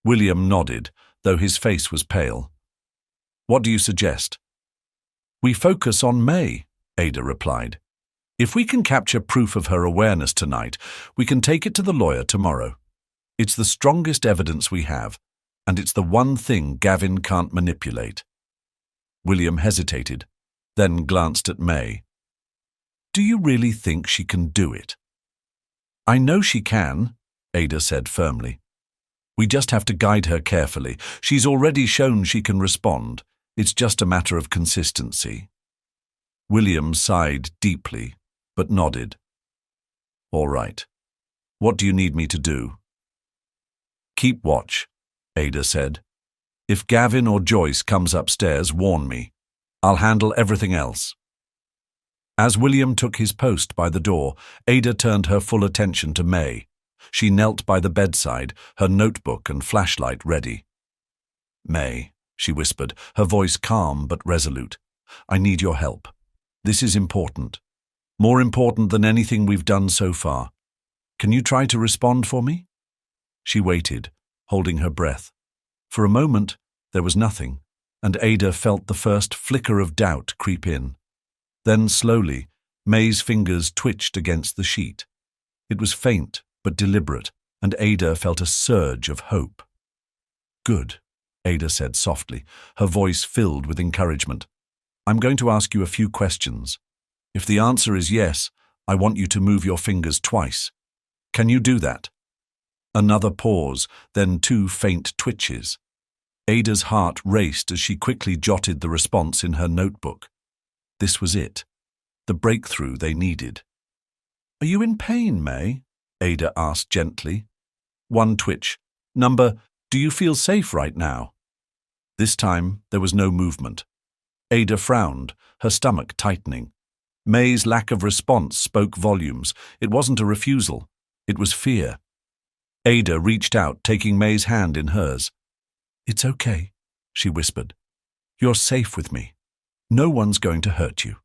William nodded, though his face was pale. "What do you suggest?" "We focus on May," Ada replied. "If we can capture proof of her awareness tonight, we can take it to the lawyer tomorrow. It's the strongest evidence we have, and it's the one thing Gavin can't manipulate." William hesitated, then glanced at May. "Do you really think she can do it?" "I know she can," Ada said firmly. "We just have to guide her carefully. She's already shown she can respond. It's just a matter of consistency." William sighed deeply, but nodded. "All right. What do you need me to do?" "Keep watch," Ada said. "If Gavin or Joyce comes upstairs, warn me. I'll handle everything else." As William took his post by the door, Ada turned her full attention to May. She knelt by the bedside, her notebook and flashlight ready. "May," she whispered, her voice calm but resolute, "I need your help. This is important. More important than anything we've done so far. Can you try to respond for me?" She waited, holding her breath. For a moment, there was nothing, and Ada felt the first flicker of doubt creep in. Then, slowly, May's fingers twitched against the sheet. It was faint but deliberate, and Ada felt a surge of hope. "Good," Ada said softly, her voice filled with encouragement. "I'm going to ask you a few questions. If the answer is yes, I want you to move your fingers twice. Can you do that?" Another pause, then 2 faint twitches. Ada's heart raced as she quickly jotted the response in her notebook. This was it, the breakthrough they needed. "Are you in pain, May?" Ada asked gently. 1 twitch. Number, "Do you feel safe right now?" This time, there was no movement. Ada frowned, her stomach tightening. May's lack of response spoke volumes. It wasn't a refusal. It was fear. Ada reached out, taking May's hand in hers. "It's okay," she whispered. "You're safe with me. No one's going to hurt you."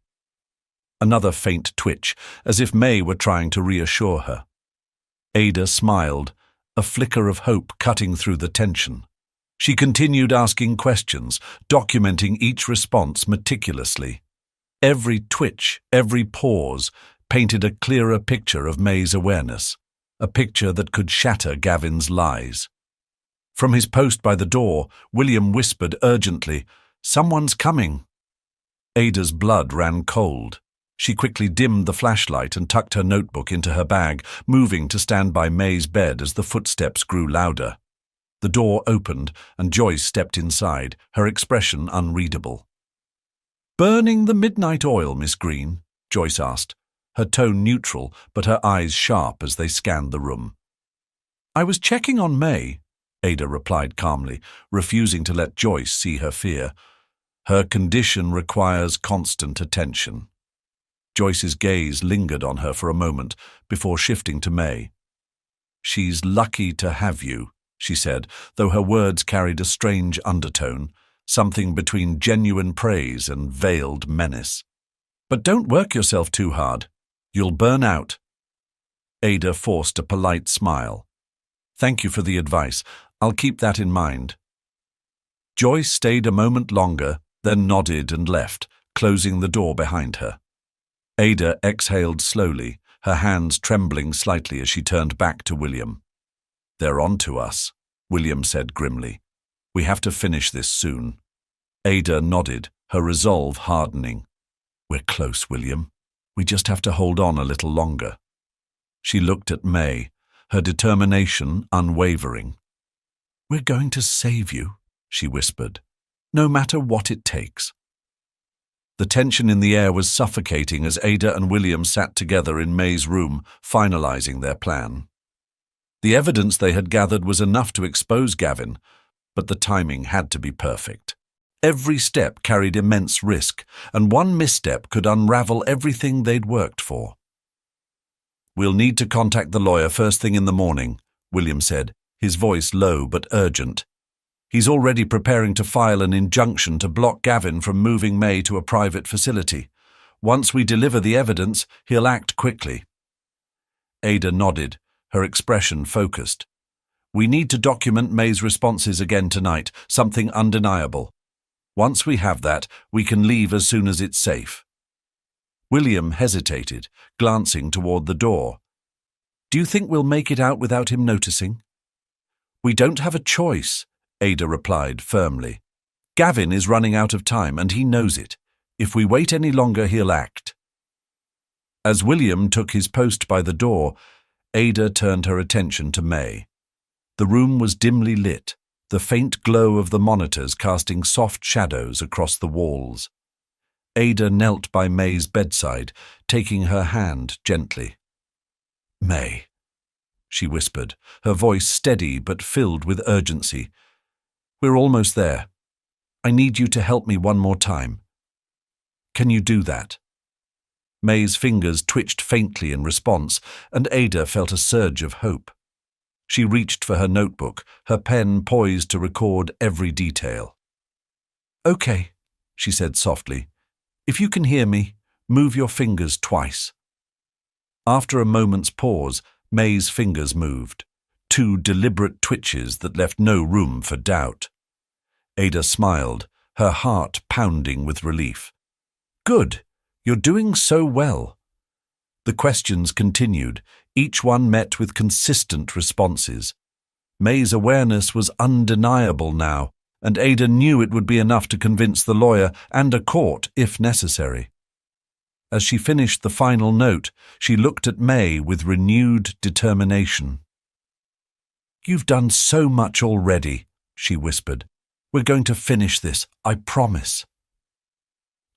Another faint twitch, as if May were trying to reassure her. Ada smiled, a flicker of hope cutting through the tension. She continued asking questions, documenting each response meticulously. Every twitch, every pause, painted a clearer picture of May's awareness, a picture that could shatter Gavin's lies. From his post by the door, William whispered urgently, "Someone's coming." Ada's blood ran cold. She quickly dimmed the flashlight and tucked her notebook into her bag, moving to stand by May's bed as the footsteps grew louder. The door opened, and Joyce stepped inside, her expression unreadable. "Burning the midnight oil, Miss Green?" Joyce asked, her tone neutral but her eyes sharp as they scanned the room. "I was checking on May," Ada replied calmly, refusing to let Joyce see her fear. "Her condition requires constant attention." Joyce's gaze lingered on her for a moment before shifting to May. "She's lucky to have you," she said, though her words carried a strange undertone, something between genuine praise and veiled menace. "But don't work yourself too hard. You'll burn out." Ada forced a polite smile. "Thank you for the advice. I'll keep that in mind." Joyce stayed a moment longer, then nodded and left, closing the door behind her. Ada exhaled slowly, her hands trembling slightly as she turned back to William. "They're on to us," William said grimly. "We have to finish this soon." Ada nodded, her resolve hardening. "We're close, William. We just have to hold on a little longer." She looked at May, her determination unwavering. "We're going to save you," she whispered, "no matter what it takes." The tension in the air was suffocating as Ada and William sat together in May's room, finalizing their plan. The evidence they had gathered was enough to expose Gavin, but the timing had to be perfect. Every step carried immense risk, and one misstep could unravel everything they'd worked for. "We'll need to contact the lawyer first thing in the morning," William said, his voice low but urgent. "He's already preparing to file an injunction to block Gavin from moving May to a private facility. Once we deliver the evidence, he'll act quickly." Ada nodded, her expression focused. "We need to document May's responses again tonight, something undeniable. Once we have that, we can leave as soon as it's safe." William hesitated, glancing toward the door. "Do you think we'll make it out without him noticing?" "We don't have a choice," Ada replied firmly. "Gavin is running out of time, and he knows it. If we wait any longer, he'll act." As William took his post by the door, Ada turned her attention to May. The room was dimly lit, the faint glow of the monitors casting soft shadows across the walls. Ada knelt by May's bedside, taking her hand gently. "May," she whispered, her voice steady but filled with urgency. "We're almost there. I need you to help me one more time. Can you do that?" May's fingers twitched faintly in response, and Ada felt a surge of hope. She reached for her notebook, her pen poised to record every detail. "Okay," she said softly. "If you can hear me, move your fingers twice." After a moment's pause, May's fingers moved, two deliberate twitches that left no room for doubt. Ada smiled, her heart pounding with relief. "Good, you're doing so well." The questions continued, each one met with consistent responses. May's awareness was undeniable now, and Ada knew it would be enough to convince the lawyer and a court if necessary. As she finished the final note, she looked at May with renewed determination. "You've done so much already," she whispered. "We're going to finish this, I promise."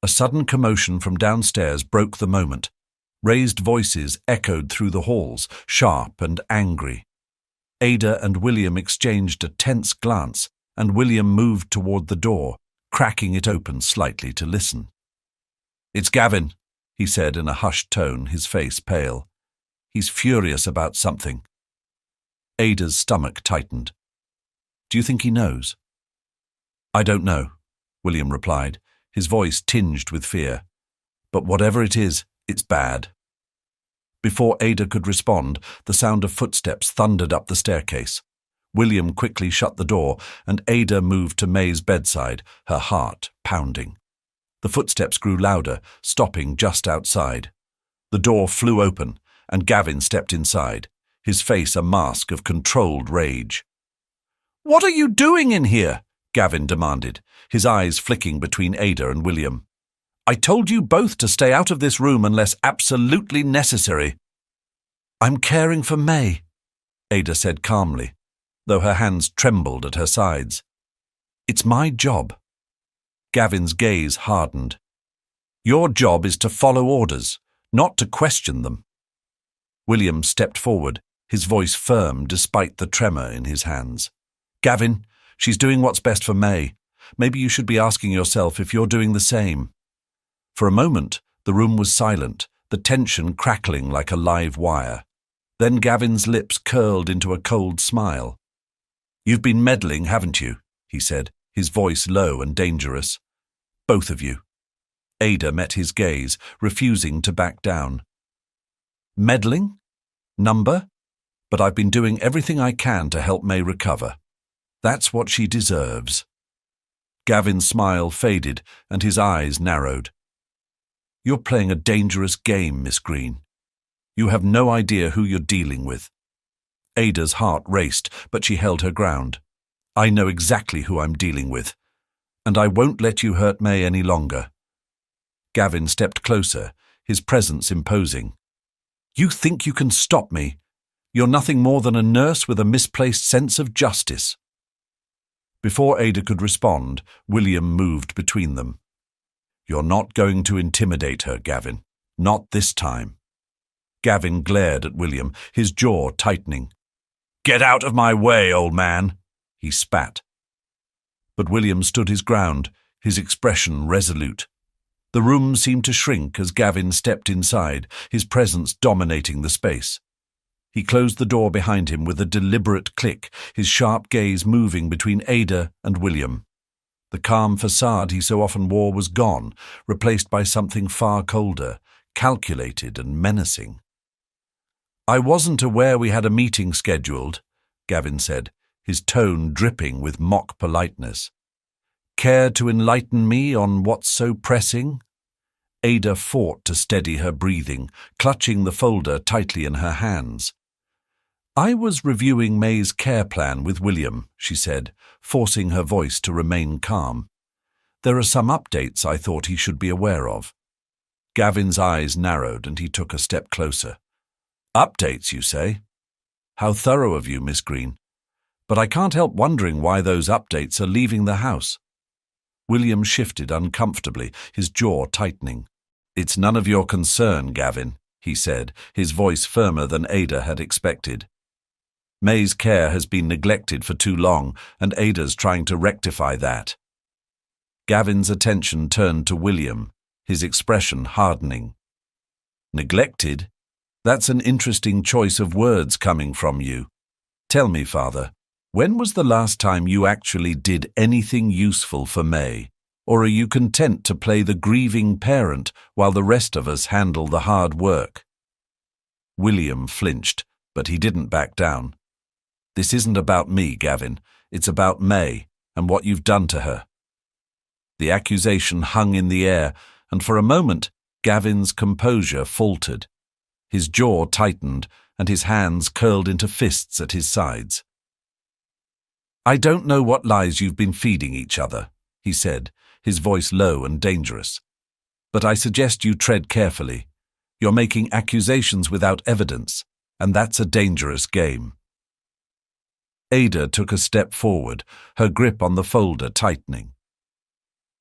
A sudden commotion from downstairs broke the moment. Raised voices echoed through the halls, sharp and angry. Ada and William exchanged a tense glance, and William moved toward the door, cracking it open slightly to listen. "It's Gavin," he said in a hushed tone, his face pale. "He's furious about something." Ada's stomach tightened. "Do you think he knows?" "I don't know," William replied, his voice tinged with fear. "But whatever it is, it's bad." Before Ada could respond, the sound of footsteps thundered up the staircase. William quickly shut the door, and Ada moved to May's bedside, her heart pounding. The footsteps grew louder, stopping just outside. The door flew open, and Gavin stepped inside, his face a mask of controlled rage. "What are you doing in here?" Gavin demanded, his eyes flicking between Ada and William. "I told you both to stay out of this room unless absolutely necessary." "I'm caring for May," Ada said calmly, though her hands trembled at her sides. "It's my job." Gavin's gaze hardened. "Your job is to follow orders, not to question them." William stepped forward, his voice firm despite the tremor in his hands. "Gavin, she's doing what's best for May. Maybe you should be asking yourself if you're doing the same." For a moment, the room was silent, the tension crackling like a live wire. Then Gavin's lips curled into a cold smile. "You've been meddling, haven't you?" he said, his voice low and dangerous. "Both of you." Ada met his gaze, refusing to back down. "Meddling? Number? But I've been doing everything I can to help May recover. That's what she deserves." Gavin's smile faded and his eyes narrowed. "You're playing a dangerous game, Miss Green. You have no idea who you're dealing with." Ada's heart raced, but she held her ground. "I know exactly who I'm dealing with, and I won't let you hurt May any longer." Gavin stepped closer, his presence imposing. "You think you can stop me? You're nothing more than a nurse with a misplaced sense of justice." Before Ada could respond, William moved between them. "You're not going to intimidate her, Gavin. Not this time." Gavin glared at William, his jaw tightening. "Get out of my way, old man," he spat. But William stood his ground, his expression resolute. The room seemed to shrink as Gavin stepped inside, his presence dominating the space. He closed the door behind him with a deliberate click, his sharp gaze moving between Ada and William. The calm facade he so often wore was gone, replaced by something far colder, calculated and menacing. "I wasn't aware we had a meeting scheduled," Gavin said, his tone dripping with mock politeness. "Care to enlighten me on what's so pressing?" Ada fought to steady her breathing, clutching the folder tightly in her hands. "I was reviewing May's care plan with William," she said, forcing her voice to remain calm. "There are some updates I thought he should be aware of." Gavin's eyes narrowed and he took a step closer. "Updates, you say? How thorough of you, Miss Green. But I can't help wondering why those updates are leaving the house." William shifted uncomfortably, his jaw tightening. "It's none of your concern, Gavin," he said, his voice firmer than Ada had expected. "May's care has been neglected for too long, and Ada's trying to rectify that." Gavin's attention turned to William, his expression hardening. "Neglected? That's an interesting choice of words coming from you. Tell me, Father, when was the last time you actually did anything useful for May? Or are you content to play the grieving parent while the rest of us handle the hard work?" William flinched, but he didn't back down. "This isn't about me, Gavin. It's about May and what you've done to her." The accusation hung in the air, and for a moment Gavin's composure faltered. His jaw tightened, and his hands curled into fists at his sides. "I don't know what lies you've been feeding each other," he said, his voice low and dangerous. "But I suggest you tread carefully. You're making accusations without evidence, and that's a dangerous game." Ada took a step forward, her grip on the folder tightening.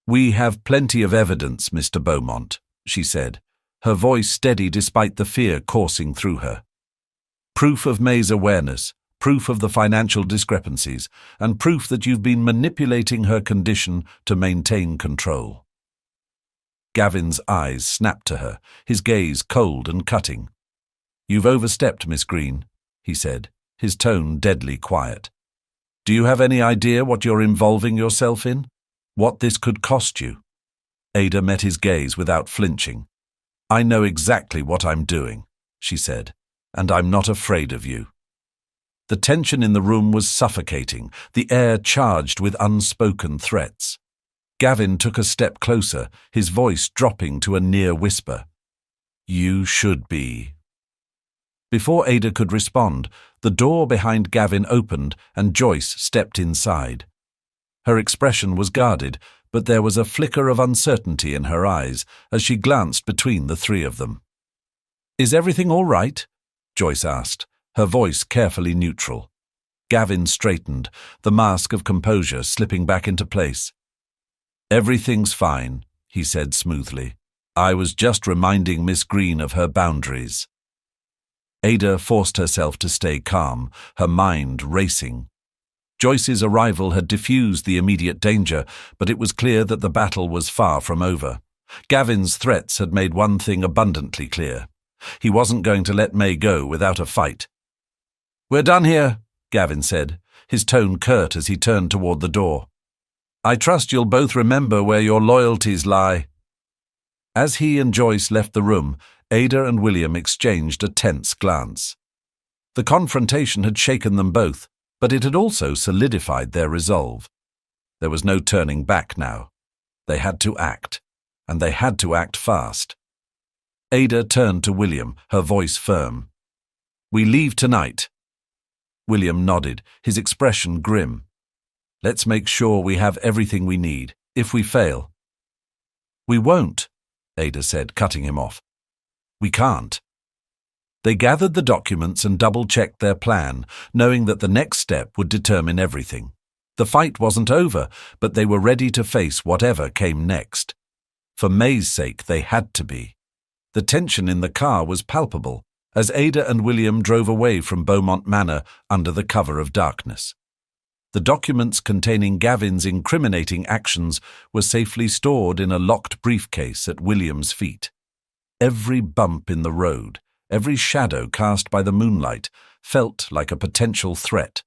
"We have plenty of evidence, Mr. Beaumont," she said, her voice steady despite the fear coursing through her. "Proof of May's awareness, proof of the financial discrepancies, and proof that you've been manipulating her condition to maintain control." Gavin's eyes snapped to her, his gaze cold and cutting. "You've overstepped, Miss Green," he said, his tone deadly quiet. "Do you have any idea what you're involving yourself in? What this could cost you?" Ada met his gaze without flinching. "I know exactly what I'm doing," she said, "and I'm not afraid of you." The tension in the room was suffocating, the air charged with unspoken threats. Gavin took a step closer, his voice dropping to a near whisper. "You should be." Before Ada could respond, the door behind Gavin opened and Joyce stepped inside. Her expression was guarded, but there was a flicker of uncertainty in her eyes as she glanced between the three of them. "Is everything all right?" Joyce asked, her voice carefully neutral. Gavin straightened, the mask of composure slipping back into place. "Everything's fine," he said smoothly. "I was just reminding Miss Green of her boundaries." Ada forced herself to stay calm, her mind racing. Joyce's arrival had diffused the immediate danger, but it was clear that the battle was far from over. Gavin's threats had made one thing abundantly clear. He wasn't going to let May go without a fight. "We're done here," Gavin said, his tone curt as he turned toward the door. "I trust you'll both remember where your loyalties lie." As he and Joyce left the room, Ada and William exchanged a tense glance. The confrontation had shaken them both, but it had also solidified their resolve. There was no turning back now. They had to act, and they had to act fast. Ada turned to William, her voice firm. "We leave tonight." William nodded, his expression grim. "Let's make sure we have everything we need. If we fail—" "We won't," Ada said, cutting him off. "We can't." They gathered the documents and double-checked their plan, knowing that the next step would determine everything. The fight wasn't over, but they were ready to face whatever came next. For May's sake, they had to be. The tension in the car was palpable as Ada and William drove away from Beaumont Manor under the cover of darkness. The documents containing Gavin's incriminating actions were safely stored in a locked briefcase at William's feet. Every bump in the road, every shadow cast by the moonlight, felt like a potential threat.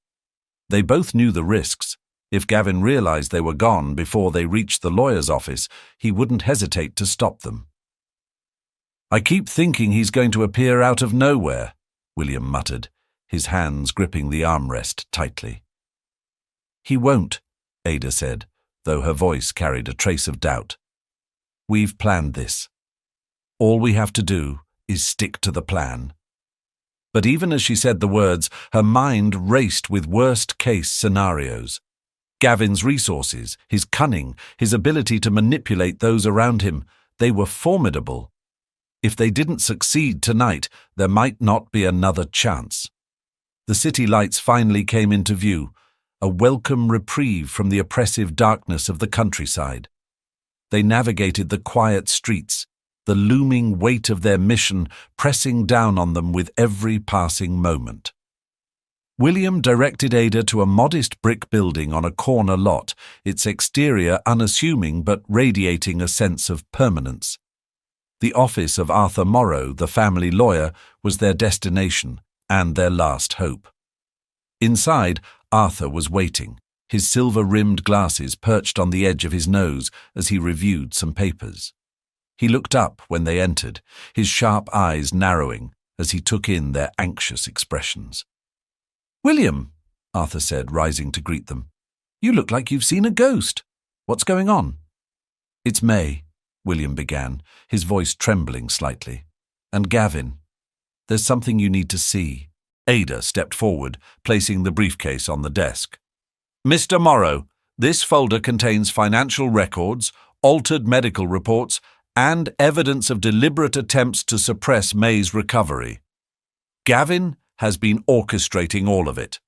They both knew the risks. If Gavin realized they were gone before they reached the lawyer's office, he wouldn't hesitate to stop them. "I keep thinking he's going to appear out of nowhere," William muttered, his hands gripping the armrest tightly. "He won't," Ada said, though her voice carried a trace of doubt. "We've planned this. All we have to do is stick to the plan." But even as she said the words, her mind raced with worst-case scenarios. Gavin's resources, his cunning, his ability to manipulate those around him, they were formidable. If they didn't succeed tonight, there might not be another chance. The city lights finally came into view, a welcome reprieve from the oppressive darkness of the countryside. They navigated the quiet streets, the looming weight of their mission pressing down on them with every passing moment. William directed Ada to a modest brick building on a corner lot, its exterior unassuming but radiating a sense of permanence. The office of Arthur Morrow, the family lawyer, was their destination and their last hope. Inside, Arthur was waiting, his silver-rimmed glasses perched on the edge of his nose as he reviewed some papers. He looked up when they entered, his sharp eyes narrowing as he took in their anxious expressions. "William," Arthur said, rising to greet them, "you look like you've seen a ghost. What's going on?" "It's May," William began, his voice trembling slightly. "And Gavin. There's something you need to see." Ada stepped forward, placing the briefcase on the desk. "Mr. Morrow, this folder contains financial records, altered medical reports, and evidence of deliberate attempts to suppress May's recovery. Gavin has been orchestrating all of it."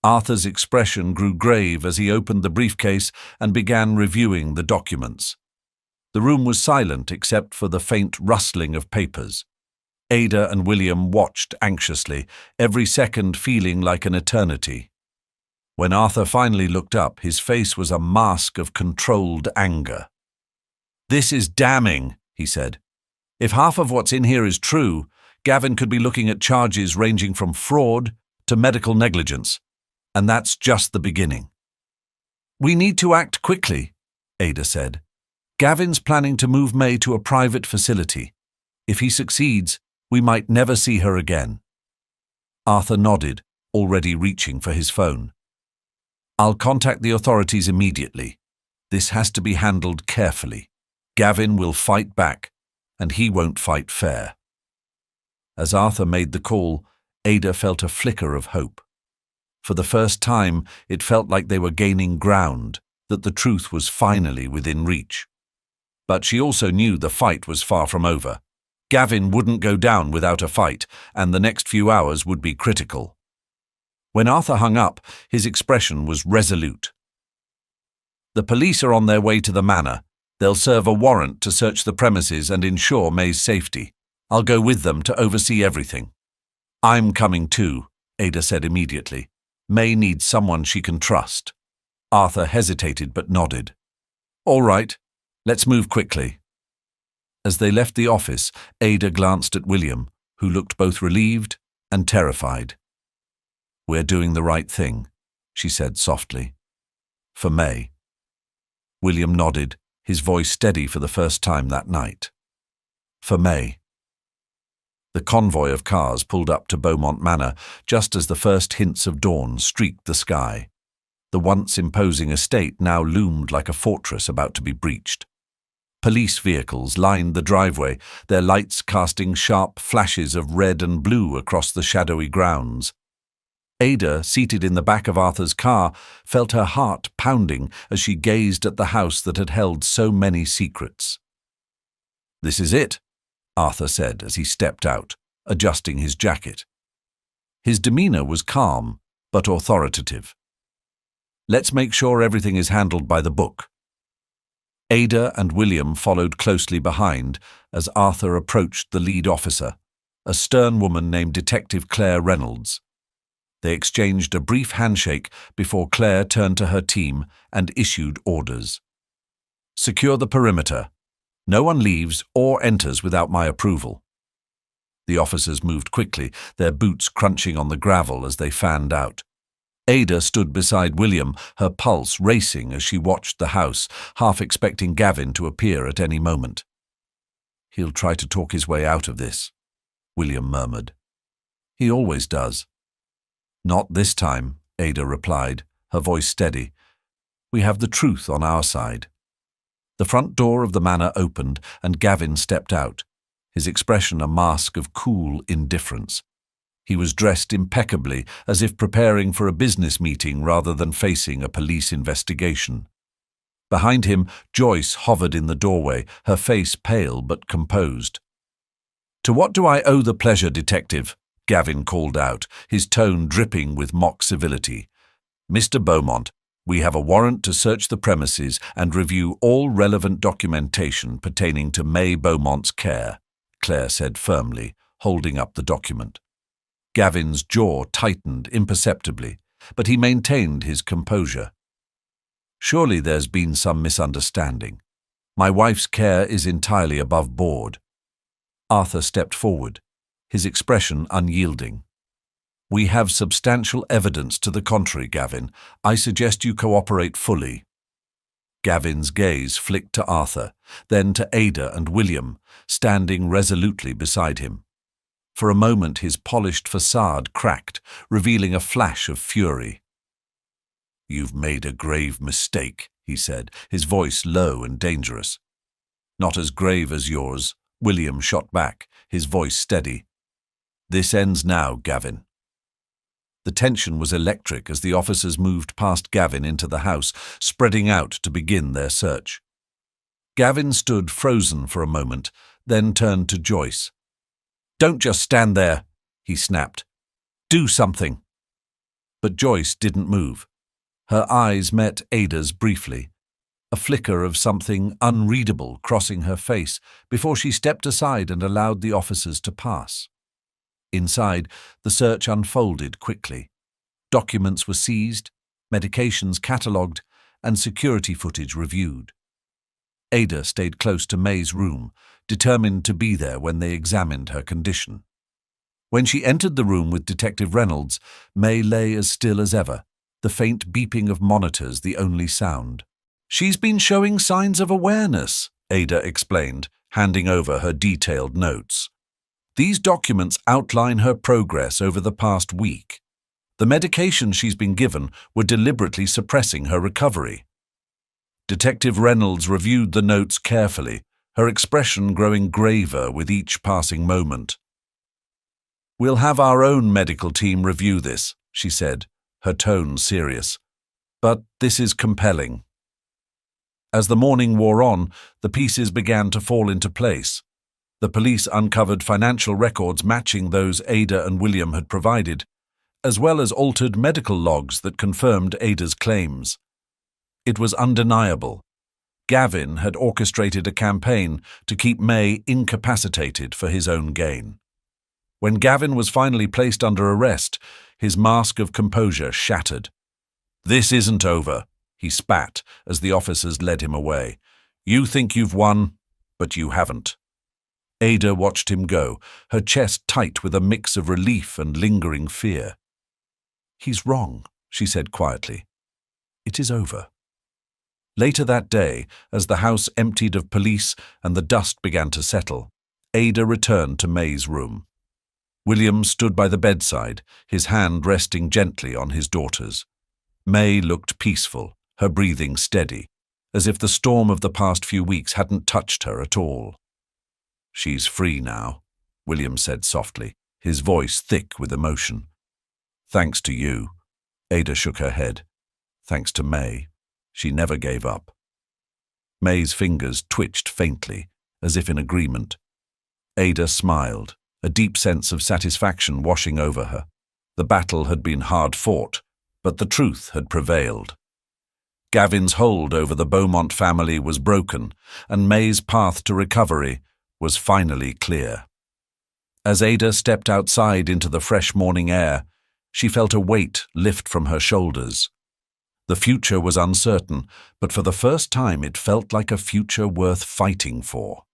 Arthur's expression grew grave as he opened the briefcase and began reviewing the documents. The room was silent except for the faint rustling of papers. Ada and William watched anxiously, every second feeling like an eternity. When Arthur finally looked up, his face was a mask of controlled anger. "This is damning," he said. "If half of what's in here is true, Gavin could be looking at charges ranging from fraud to medical negligence, and that's just the beginning." "We need to act quickly," Ada said. "Gavin's planning to move May to a private facility. If he succeeds, we might never see her again." Arthur nodded, already reaching for his phone. "I'll contact the authorities immediately. This has to be handled carefully. Gavin will fight back, and he won't fight fair." As Arthur made the call, Ada felt a flicker of hope. For the first time, it felt like they were gaining ground, that the truth was finally within reach. But she also knew the fight was far from over. Gavin wouldn't go down without a fight, and the next few hours would be critical. When Arthur hung up, his expression was resolute. "The police are on their way to the manor. They'll serve a warrant to search the premises and ensure May's safety. I'll go with them to oversee everything." "I'm coming too," Ada said immediately. "May needs someone she can trust." Arthur hesitated but nodded. "All right. Let's move quickly." As they left the office, Ada glanced at William, who looked both relieved and terrified. "We're doing the right thing," she said softly. "For May." William nodded, his voice steady for the first time that night. "For May." The convoy of cars pulled up to Beaumont Manor just as the first hints of dawn streaked the sky. The once imposing estate now loomed like a fortress about to be breached. Police vehicles lined the driveway, their lights casting sharp flashes of red and blue across the shadowy grounds. Ada, seated in the back of Arthur's car, felt her heart pounding as she gazed at the house that had held so many secrets. "This is it," Arthur said as he stepped out, adjusting his jacket. His demeanor was calm, but authoritative. "Let's make sure everything is handled by the book." Ada and William followed closely behind as Arthur approached the lead officer, a stern woman named Detective Claire Reynolds. They exchanged a brief handshake before Claire turned to her team and issued orders. "Secure the perimeter. No one leaves or enters without my approval." The officers moved quickly, their boots crunching on the gravel as they fanned out. Ada stood beside William, her pulse racing as she watched the house, half expecting Gavin to appear at any moment. "He'll try to talk his way out of this," William murmured. "He always does." "Not this time," Ada replied, her voice steady. "We have the truth on our side." The front door of the manor opened and Gavin stepped out, his expression a mask of cool indifference. He was dressed impeccably, as if preparing for a business meeting rather than facing a police investigation. Behind him, Joyce hovered in the doorway, her face pale but composed. "To what do I owe the pleasure, Detective?" Gavin called out, his tone dripping with mock civility. "Mr. Beaumont, we have a warrant to search the premises and review all relevant documentation pertaining to May Beaumont's care," Claire said firmly, holding up the document. Gavin's jaw tightened imperceptibly, but he maintained his composure. "Surely there's been some misunderstanding. My wife's care is entirely above board." Arthur stepped forward, his expression unyielding. "We have substantial evidence to the contrary, Gavin. I suggest you cooperate fully." Gavin's gaze flicked to Arthur, then to Ada and William, standing resolutely beside him. For a moment his polished facade cracked, revealing a flash of fury. "You've made a grave mistake," he said, his voice low and dangerous. "Not as grave as yours," William shot back, his voice steady. "This ends now, Gavin." The tension was electric as the officers moved past Gavin into the house, spreading out to begin their search. Gavin stood frozen for a moment, then turned to Joyce. "Don't just stand there," he snapped. "Do something." But Joyce didn't move. Her eyes met Ada's briefly, a flicker of something unreadable crossing her face before she stepped aside and allowed the officers to pass. Inside, the search unfolded quickly. Documents were seized, medications catalogued, and security footage reviewed. Ada stayed close to May's room, determined to be there when they examined her condition. When she entered the room with Detective Reynolds, May lay as still as ever, the faint beeping of monitors the only sound. "She's been showing signs of awareness," Ada explained, handing over her detailed notes. "These documents outline her progress over the past week. The medications she's been given were deliberately suppressing her recovery." Detective Reynolds reviewed the notes carefully, her expression growing graver with each passing moment. "We'll have our own medical team review this," she said, her tone serious. "But this is compelling." As the morning wore on, the pieces began to fall into place. The police uncovered financial records matching those Ada and William had provided, as well as altered medical logs that confirmed Ada's claims. It was undeniable. Gavin had orchestrated a campaign to keep May incapacitated for his own gain. When Gavin was finally placed under arrest, his mask of composure shattered. "This isn't over," he spat as the officers led him away. "You think you've won, but you haven't." Ada watched him go, her chest tight with a mix of relief and lingering fear. "He's wrong," she said quietly. "It is over." Later that day, as the house emptied of police and the dust began to settle, Ada returned to May's room. William stood by the bedside, his hand resting gently on his daughter's. May looked peaceful, her breathing steady, as if the storm of the past few weeks hadn't touched her at all. "She's free now," William said softly, his voice thick with emotion. "Thanks to you." Ada shook her head. "Thanks to May. She never gave up." May's fingers twitched faintly, as if in agreement. Ada smiled, a deep sense of satisfaction washing over her. The battle had been hard fought, but the truth had prevailed. Gavin's hold over the Beaumont family was broken, and May's path to recovery was finally clear. As Ada stepped outside into the fresh morning air, she felt a weight lift from her shoulders. The future was uncertain, but for the first time it felt like a future worth fighting for.